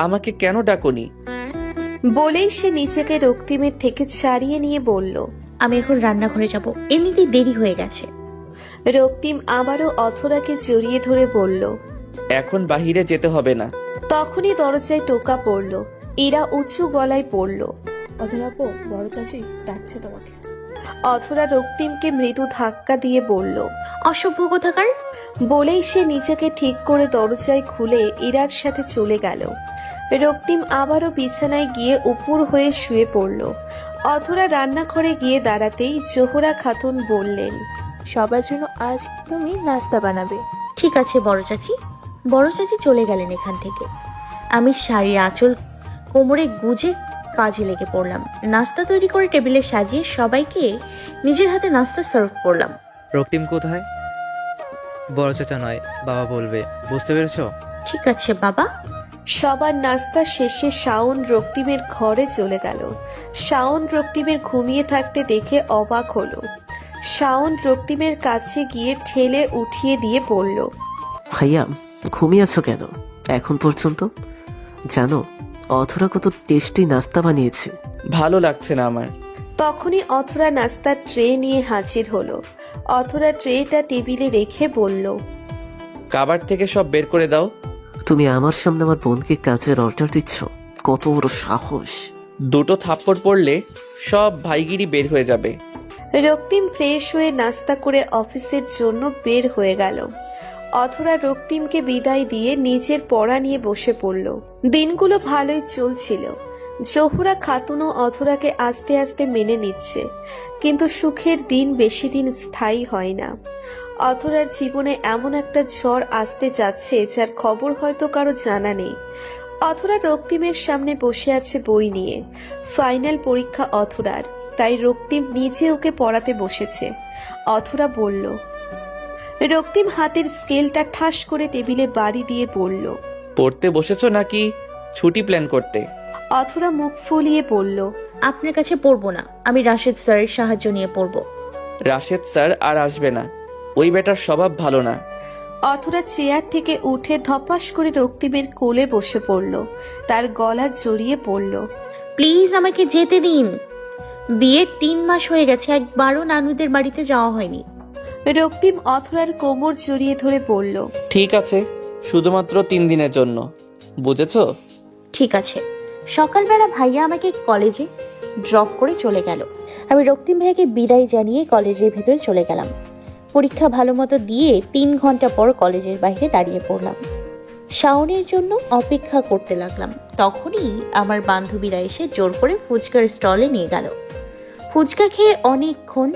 Speaker 19: আমাকে কেন ডাকোনি?
Speaker 2: বলেই সে নিজেকে রক্তিমের থেকে ছাড়িয়ে নিয়ে বলল,
Speaker 3: আমি এখন রান্নাঘরে যাব, এমনিতেই দেরি হয়ে গেছে।
Speaker 2: রক্তিম আবারও অথরাকে জড়িয়ে ধরে বলল,
Speaker 19: এখন বাহিরে যেতে হবে না।
Speaker 2: তখনই দরজায় টোকা পড়ল। ইরা উঁচু গলায় পড়ল,
Speaker 14: অধরাপো, বড় চাচি ডাকছে তোমাকে।
Speaker 2: অথরা রক্তিমকে মৃদু ধাক্কা দিয়ে বলল,
Speaker 3: অসভ্য কোথাকার।
Speaker 2: বলেই সে নিজেকে ঠিক করে দরজায় খুলে ইরার সাথে চলে গেল। রক্তিম আবারও বিছানায় গিয়ে উপুর হয়ে শুয়ে পড়ল। অথরা রান্নাঘরে গিয়ে দাঁড়াতেই জোহরা খাতুন বললেন,
Speaker 12: সবার জন্য আজ তুমি নাস্তা বানাবে।
Speaker 3: ঠিক আছে বড় চাচি। বড় চাচি চলে গেলেন এখান থেকে। আমি শাড়ির আঁচল কোমরে গুজে কাজে লেগে পড়লাম। নাস্তা তৈরি করে টেবিলে সাজিয়ে সবাইকে নিজের হাতে নাস্তা সার্ভ করলাম।
Speaker 17: রক্তিম কোথায়? বড় চাচা নয়, বাবা বলবে, বুঝতে পেরেছো?
Speaker 3: ঠিক আছে বাবা।
Speaker 2: সবার নাস্তা শেষে শাওন রক্তিমের ঘরে চলে গেল। শাওন রক্তিমের ঘুমিয়ে থাকতে দেখে অবাক হলো। শাওন রক্তিমের কাছে গিয়ে ঠেলে উঠিয়ে দিয়ে বলল,
Speaker 6: ভাইয়া ঘুমিয়ে আছো কেন এখন পর্যন্ত? জানো অথরা কত টেস্টি নাস্তা বানিয়েছে।
Speaker 19: ভালো লাগছে না আমার।
Speaker 2: তখনই অথরা নাস্তার ট্রে নিয়ে হাজির হলো। অথরা ট্রেটা টেবিলে রেখে বলল,
Speaker 19: কাবার্ড থেকে সব বের করে দাও।
Speaker 6: তুমি আমার সামনে আমার বোনকে কাজের অর্ডার দিচ্ছ? কত বড় সাহস!
Speaker 19: দুটো থাপ্পড় পড়লে সব ভাইগিরি বের হয়ে যাবে।
Speaker 2: রক্তিম ফ্রেশ হয়ে নাস্তা করে অফিসের জন্য বের হয়ে গেল। অথরা রক্তিমকে বিদায় দিয়ে নিজের পড়া নিয়ে বসে পড়ল। দিনগুলো ভালোই চলছিল। জোহরা খাতুনও অথরাকে আস্তে আস্তে মেনে নিচ্ছে, কিন্তু সুখের দিন বেশি দিন স্থায়ী হয় না। অথরার জীবনে এমন একটা ঝড় আসতে যাচ্ছে যার খবর হয়তো কারো জানা নেই। অথরা রক্তিমের সামনে বসে আছে বই নিয়ে। ফাইনাল পরীক্ষা অথরার, তাই রক্তিম নিজে ওকে পড়াতে বসেছে। অথরা বলল, রক্তিম হাতের স্কেলটা ঠাস করে টেবিলে বাড়ি দিয়ে বলল,
Speaker 19: পড়তে বসেছো নাকি ছুটি প্ল্যান করতে?
Speaker 2: অথরা মুখ ফুলিয়ে বলল,
Speaker 3: আপনার কাছে পড়বো না, আমি রাশেদ স্যারের সাহায্য নিয়ে পড়বো।
Speaker 19: রাশেদ স্যার আর আসবে না, ওই বেটার স্বভাব ভালো না।
Speaker 2: অথরা চেয়ার থেকে উঠে ধপাস করে রক্তিমের কোলে বসে পড়ল। তার গলা জড়িয়ে পড়ল,
Speaker 3: প্লিজ আমাকে যেতে দিন। বিয়ের 3 মাস হয়ে গেছে, একবারও নানুদের বাড়িতে যাওয়া হয়নি।
Speaker 2: রক্তিম অথরার কোমর জড়িয়ে ধরে বলল,
Speaker 19: ঠিক আছে, শুধুমাত্র 3 দিনের জন্য, বুঝেছো?
Speaker 3: ঠিক আছে। সকালবেলা ভাইয়া আমাকে কলেজে ড্রপ করে চলে গেল। আমি রক্তিম ভাইয়াকে বিদায় জানিয়ে কলেজের ভেতরে চলে গেলাম। পরীক্ষা ভালো মতো দিয়ে 3 ঘন্টা পর কলেজের বাইরে দাঁড়িয়ে পড়লাম। শাওনের জন্য অপেক্ষা করতে লাগলাম। তখনই আমার বান্ধবীরা এসে জোর করে ফুচকার স্টলে নিয়ে গেল। ফুচকা খেয়ে অনেকক্ষণ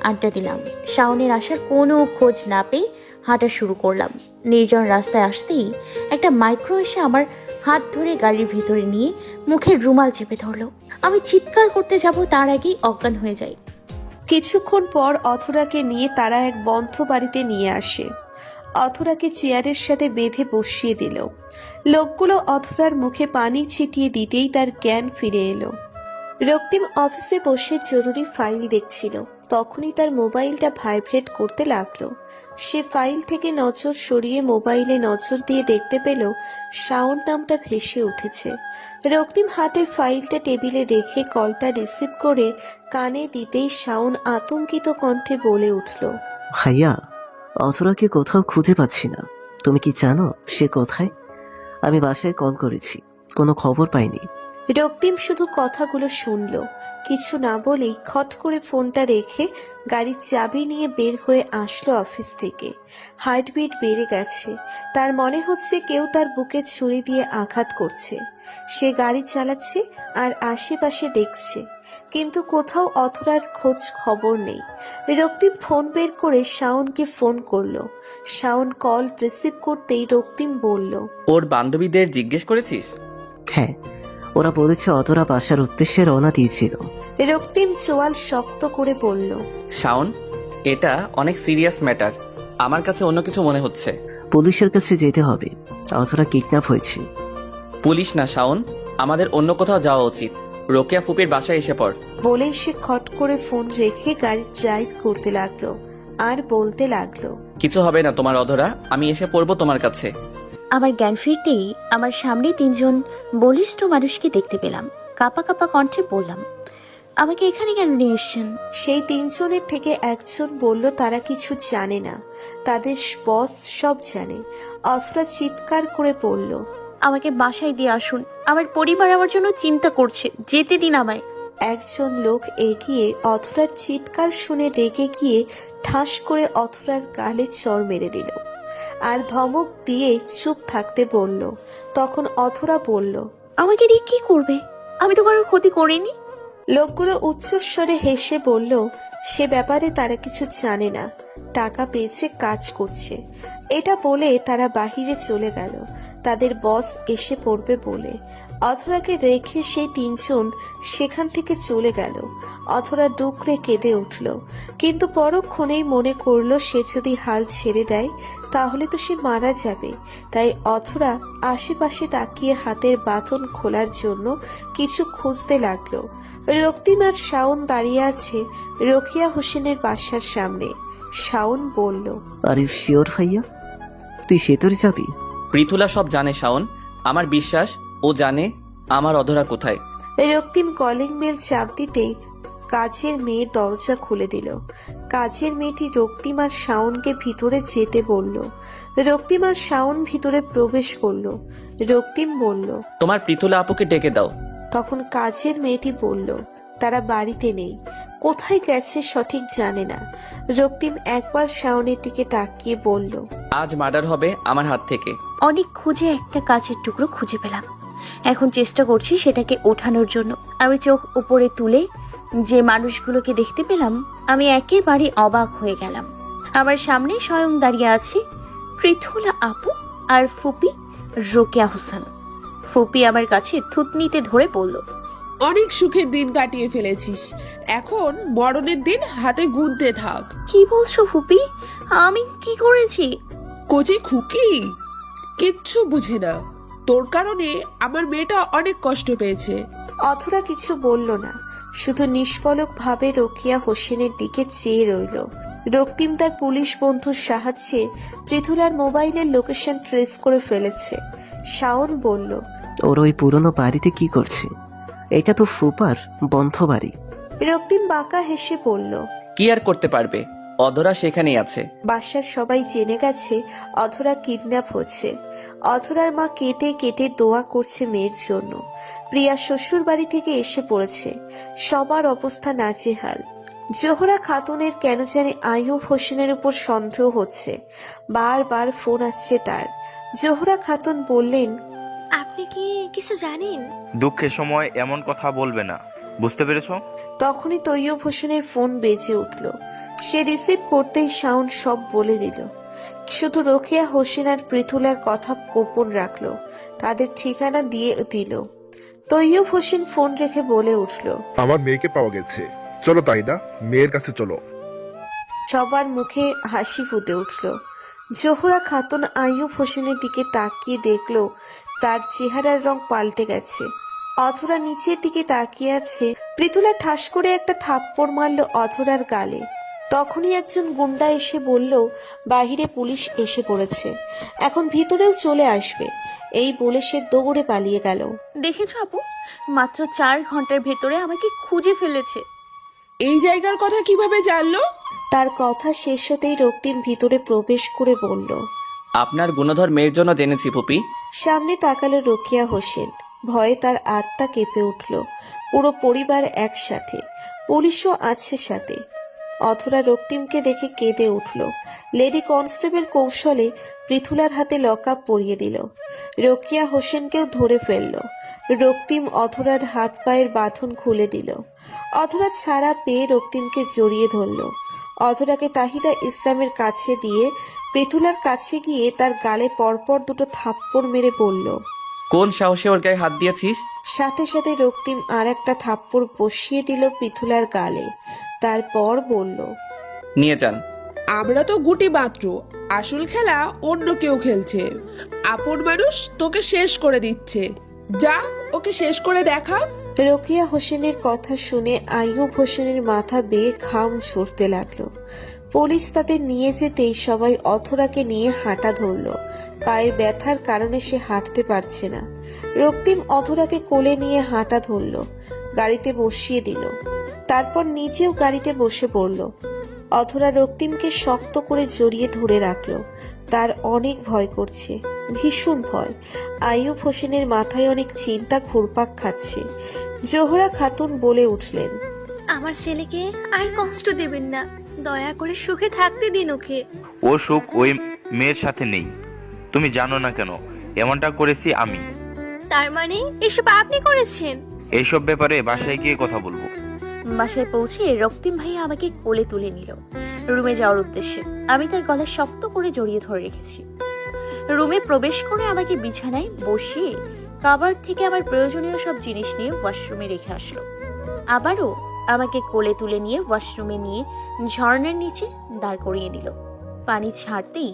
Speaker 3: আড্ডা দিলাম। শাওনের আসার কোনো খোঁজ না পেয়ে হাঁটা শুরু করলাম। নির্জন রাস্তায় আসতেই একটা মাইক্রো এসে আমার হাত ধরে গাড়ির ভিতরে নিয়ে মুখের রুমাল চেপে ধরলো। আমি চিৎকার করতে যাব তার আগেই অজ্ঞান হয়ে যাই।
Speaker 2: কিছুক্ষণ পর অথরাকে নিয়ে তারা এক বন্ধ বাড়িতে নিয়ে আসে। অথরাকে চেয়ারের সাথে বেঁধে বসিয়ে দিল। লোকগুলো অথরার মুখে পানি ছিটিয়ে দিতেই তার জ্ঞান ফিরে এলো। রক্তিম অফিসে বসে জরুরি ফাইল দেখছিল। তখনই তার মোবাইলটা ভাইব্রেট করতে লাগলো। সে ফাইল থেকে নজর সরিয়ে মোবাইলে নজর দিয়ে দেখতে পেল শাওন নামটা ভেসে উঠেছে। রক্তিম হাতের ফাইলটা টেবিলে রেখে কলটা রিসিভ করে কানে দিতেই শাওন আতঙ্কিত কণ্ঠে বলে উঠল,
Speaker 6: ভাইয়া অথরাকে কোথাও খুঁজে পাচ্ছি না। তুমি কি জানো সে কোথায়? আমি বাসায় কল করেছি, কোনো খবর পাইনি।
Speaker 2: রক্তিম শুধু কথাগুলো শুনল, কিছু না বলেই খট করে ফোনটা রেখে গাড়ির চাবি নিয়ে বের হয়ে আসলো অফিস থেকে। হার্টবিট বেড়ে গেছে। তার মনে হচ্ছে কেউ তার বুকে ছুরি দিয়ে আঘাত করছে। সে গাড়ি চালাচ্ছে আর আশেপাশে দেখছে, কিন্তু কোথাও অথরার খোঁজ খবর নেই। রক্তিম ফোন বের করে শাওনকে ফোন করলো। শাওন কল রিসিভ করতেই রক্তিম বলল,
Speaker 19: ওর বান্ধবীদের জিজ্ঞেস করেছিস?
Speaker 6: হ্যাঁ, ওরা বলেছে অথরা বাসার উদ্দেশ্যে রওনা দিয়েছিল।
Speaker 2: রক্তিম চোয়াল শক্ত করে বলল,
Speaker 19: শাওন, এটা অনেক সিরিয়াস ম্যাটার। আমার কাছে অন্য কিছু মনে হচ্ছে।
Speaker 6: পুলিশের কাছে যেতে হবে, অথরা কিডন্যাপ হয়েছে।
Speaker 19: পুলিশ না শাওন, আমাদের অন্য কোথাও যাওয়া উচিত। রোকেয়া ফুপির বাসায় এসে পড়।
Speaker 2: বলেই সে খট করে ফোন রেখে গাড়ি ড্রাইভ করতে লাগলো আর বলতে লাগলো,
Speaker 19: কিছু হবে না তোমার অধরা, আমি এসে পড়বো তোমার কাছে।
Speaker 3: আমার জ্ঞান ফিরতেই আমার সামনে তিনজন বলিষ্ঠ মানুষকে দেখতে পেলাম। কাপা কাপা কণ্ঠে বললাম, আমাকে এখানে কেন নিয়ে এসছেন?
Speaker 2: সেই তিনজনের থেকে একজন বলল তারা কিছু জানে না, তাদের বস সব জানে। অথরা চিৎকার করে বলল,
Speaker 3: আমাকে বাসায় দিয়ে আসুন, আমার পরিবার আমার জন্য চিন্তা করছে, যেতে দিন আমায়।
Speaker 2: একজন লোক এগিয়ে অথরার চিৎকার শুনে রেগে গিয়ে ঠাস করে অথরার গালে চড় মেরে দিল আর ধমক দিয়ে চুপ থাকতে বলল। তখন অথরা বলল,
Speaker 3: আমাকে দিয়ে কি করবে? আমি তো কারোর ক্ষতি করিনি।
Speaker 2: লোকগুলো উচ্চস্বরে হেসে বলল, সে ব্যাপারে তারা কিছু জানে না, টাকা পেয়েছে, কাজ করছে। এটা বলে তারা বাহিরে চলে গেল তাদের বস এসে পড়বে বলে। অথরাকে রেখে সেই তিনজন সেখান থেকে চলে গেল। অথরা ডুকরে কেঁদে উঠল, কিন্তু পরক্ষণেই মনে করলো সে যদি হাল ছেড়ে দেয় তাহলে তো সে মারা যাবে। তাই অথরা আশেপাশে তাকিয়ে হাতের বাঁধন খোলার জন্য কিছু খুঁজতে লাগলো। রক্তিম আর শাওন দাঁড়িয়ে আছে রোকিয়া হোসেনের বাসার সামনে। শাওন বলল,
Speaker 6: আরে শিওর ভাইয়া, তুই ভেতরে যাবি?
Speaker 19: পৃথুলা সব জানে শাওন, আমার বিশ্বাস ও জানে আমার অধরা কোথায়।
Speaker 2: রক্তিম কলিং বেল চাপ দিতেই কাজের মেয়ে দরজা খুলে দিল। কাজের মেয়েটি রক্তিম আর শাওনকে ভিতরে যেতে বলল। রক্তিম আর শাওন ভিতরে প্রবেশ করলো। রক্তিম বলল,
Speaker 19: তোমার পৃথুলা আপুকে ডেকে দাও।
Speaker 2: তখন কাজের মেয়েটি বলল, তারা বাড়িতে নেই, কোথায় গেছে সঠিক জানে না। রক্তিম একবার শাওনের দিকে তাকিয়ে বলল,
Speaker 19: আজ মার্ডার হবে আমার হাত থেকে।
Speaker 3: অনেক খুঁজে একটা কাচের টুকরো খুঁজে পেলাম, এখন চেষ্টা করছি সেটাকে ওঠানোর জন্য। আমি চোখ উপরে তুলে যে মানুষগুলোকে দেখতে পেলাম, আমি একেবারে অবাক হয়ে গেলাম। আমার সামনে স্বয়ং দাঁড়িয়ে আছে পৃথুলা আপু আর ফুপি রোকেয়া হোসেন। ফুপি আমার কাছে থুতনিতে ধরে বলল,
Speaker 20: অনেক সুখের দিন কাটিয়ে ফেলেছিস, এখন মরণের দিন হাতে গুনতে থাক।
Speaker 3: কি বলছো ফুপি? আমি কি করেছি?
Speaker 20: কোচি খুকি কিচ্ছু বুঝে না, তোর কারণে আমার মেয়েটা অনেক কষ্ট পেয়েছে।
Speaker 2: অথরা কিছু বলল না, শুধু নিষ্পলক ভাবে রোকিয়া হোসেনের দিকে চেয়ে রইল। রক্তিম তার পুলিশ বন্ধুর সাহায্যে পৃথুলার মোবাইলের লোকেশন ট্রেস করে ফেলেছে। শাওন বলল,
Speaker 6: ওর ওই পুরনো বাড়িতে কি করছে? এটা তো ফুপার বন্ধ বাড়ি।
Speaker 2: রক্তিম বাঁকা হেসে বলল,
Speaker 19: কি আর করতে পারবে, অধরা সেখানেই আছে।
Speaker 2: বাসার সবাই জেনে গেছে অধরা কিডন্যাপ হচ্ছে। অধরার মা কেটে কেটে দোয়া করছে মেয়ের জন্য। প্রিয়া শ্বশুর বাড়ি থেকে এসে পড়েছে, সবার অবস্থা নাজেহাল। জোহরা খাতুনের কেন জানি আইয়ুব হোসেনের উপর সন্দেহ হচ্ছে, বারবার ফোন আসছে তার। জোহরা খাতুন বললেন,
Speaker 10: আপনি কি কিছু জানেন?
Speaker 21: দুঃখের সময় এমন কথা বলবে না, বুঝতে পেরেছো?
Speaker 2: তখনই তৈয়ব হোসেনের ফোন বেজে উঠল। সে রিসিভ করতেই শাওন সব বলে দিল। শুধু রোকেয়া হোসেন আর পৃথুলার কথা গোপন রাখলো, তাদের ঠিকানা দিয়ে দিল। তৈয়ব হোসেন ফোন রেখে বলে উঠল,
Speaker 9: আমার মেয়েকে পাওয়া গেছে, চলো তাইদা, মেয়ের কাছে চলো।
Speaker 2: সবার মুখে হাসি ফুটে উঠল। জোহরা খাতুন আইয়ুব হোসেনের দিকে তাকিয়ে দেখল তার চেহারার রং পাল্টে গেছে। অধরা নিচের দিকে তাকিয়ে আছে। পৃথুলা ঠাস করে একটা থাপ্পড় মারল অধরার গালে। তখনই একজন গুন্ডা এসে বলল, বাহিরে পুলিশ এসে পড়েছে, এখন ভিতরেও চলে আসবে। এই বলে সে দৌড়ে পালিয়ে গেল।
Speaker 3: দেখেছো আপু, মাত্র 4 ঘন্টার ভেতরে আমাকে খুঁজে ফেলেছে।
Speaker 20: এই জায়গার কথা কিভাবে জানলো?
Speaker 2: তার কথা শেষ হতেই রক্তিম ভিতরে প্রবেশ করে বলল,
Speaker 19: আপনার গুণধর মেয়ের জন্য জেনেছি পুপি।
Speaker 2: সামনে তাকালো রোকেয়া হোসেন। ভয়ে তার আত্মা কেঁপে উঠল। পুরো পরিবার একসাথে, পুলিশও আছে সাথে। অথরা রক্তিমকে দেখে কেঁদে উঠল। লেডি কনস্টেবল কৌশলে পৃথুলার হাতে লকআপ পরিয়ে দিল। রোকেয়া হোসেনকেও ধরে ফেলল। রক্তিম অধরার হাত পায়ের বাঁধন খুলে দিল। অধরা ছাড়া পেয়ে রক্তিমকে জড়িয়ে ধরল। অধরাকে তাহিদা ইসলামের কাছে দিয়ে পৃথুলার কাছে গিয়ে তার গালে পরপর দুটো থাপ্পড় মেরে বলল,
Speaker 19: কোন সাহসে ওর গায়ে হাত দিয়েছিস?
Speaker 2: সাথে সাথে রক্তিম আর একটা থাপ্পড় বসিয়ে দিল পৃথুলার গালে। তারপর বলল,
Speaker 19: নিয়ে যান।
Speaker 20: আমরা তো গুটি মাত্র, আসল খেলা অন্য কেউ খেলছে। আপন মানুষ তোকে শেষ করে দিচ্ছে, যা ওকে শেষ করে দেখা।
Speaker 2: রোকেয়া হোসেনের কথা শুনে আইয়ুব হোসেনের মাথা বেয়ে ঘাম ঝরতে লাগলো। পুলিশ তাদের নিয়ে যেতেই সবাই অথরাকে নিয়ে হাঁটা ধরল। পায়ের ব্যথার কারণে সে হাঁটতে পারছে না। রক্তিম অথরাকে কোলে নিয়ে হাঁটা ধরল, গাড়িতে বসিয়ে দিল, তারপর নিজেও গাড়িতে বসে পড়ল। অথরা রক্তিমকে শক্ত করে জড়িয়ে ধরে রাখলো। তার অনেক ভয় করছে, ভীষণ ভয়। আইয়ুব হোসেনের মাথায় অনেক চিন্তা ঘুরপাক খাচ্ছে। জোহরা খাতুন বলে উঠলেন,
Speaker 10: আমার ছেলেকে আর কষ্ট দেবেন না, দয়া করে সুখে থাকতে দিন ওকে।
Speaker 21: ও সুখ ওই মেয়ের সাথে নেই। তুমি জানো না কেন এমনটা করেছি আমি।
Speaker 10: তার মানে এসব আপনি করেছেন?
Speaker 21: এইসব ব্যাপারে বাসায় গিয়ে কথা বলবো।
Speaker 3: বাসায় পৌঁছে রক্তিম ভাইয়া আমাকে কোলে তুলে নিল রুমে যাওয়ার উদ্দেশ্যে। আমি তার গলা শক্ত করে জড়িয়ে ধরে রেখেছি। রুমে প্রবেশ করে আমাকে বিছানায় বসিয়ে কাবার্ড থেকে আমার প্রয়োজনীয় সব জিনিস নিয়ে ওয়াশরুমে রেখে আসলো। আবারও আমাকে কোলে তুলে নিয়ে ওয়াশরুমে নিয়ে ঝর্ণার নিচে দাঁড় করিয়ে দিল। পানি ছাড়তেই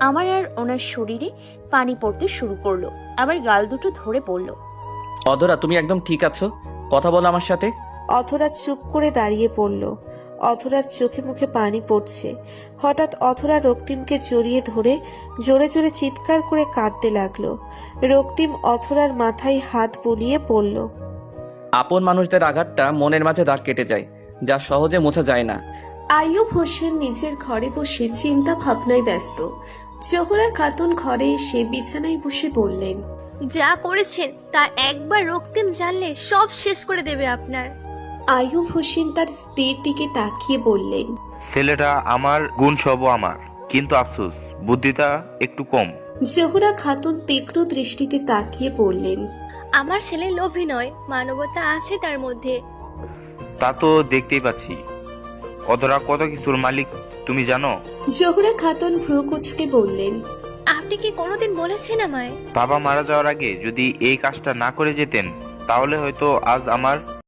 Speaker 3: আমার আর ওনার শরীরে পানি পড়তে শুরু করলো। আমার গাল দুটো ধরে পড়ল,
Speaker 19: অধরা তুমি একদম ঠিক আছো? কথা বলো আমার সাথে।
Speaker 2: অথরা চুপ করে দাঁড়িয়ে পড়ল। অথরার চোখে মুখে পানি পড়ছে। হঠাৎ অথরা রক্তিমকে জড়িয়ে ধরে জোরে জোরে চিৎকার করে কাঁদতে লাগলো। রক্তিম অথরার মাথায় হাত বুলিয়ে পড়ল।
Speaker 19: আপন মানুষদের আঘাতটা মনের মাঝে দাগ কেটে যায়, যা সহজে মোছা যায় না।
Speaker 2: আইয়ুব হোসেন নিজের ঘরে বসে চিন্তা ভাবনায় ব্যস্ত। জোহরা খাতুন ঘরে এসে বিছানায় বসে বললেন,
Speaker 10: যা করেছেন তা একবার রক্তিম জানলে সব শেষ করে দেবে আপনার।
Speaker 2: আইয়ুব হোসেন তার স্ত্রীর দিকে তাকিয়ে বললেন,
Speaker 21: ছেলেটা আমার, গুণ সবও আমার, কিন্তু আফসোস বুদ্ধিটা একটু কম।
Speaker 2: জোহরা খাতুন তীক্ষ্ণ দৃষ্টিতে তাকিয়ে বললেন,
Speaker 10: আমার ছেলে লোভী নয়, মানবতা আছে তার মধ্যে।
Speaker 21: তা তো দেখতেই পাচ্ছি। অধরা কত কিছুর মালিক তুমি জানো?
Speaker 2: জোহরা খাতুন ভ্রু কুঁচকে বললেন,
Speaker 10: আপনি কি কোনোদিন বলেছেন আমায়?
Speaker 21: বাবা মারা যাওয়ার আগে যদি এই কাজটা না করে যেতেন তাহলে হয়তো আজ আমার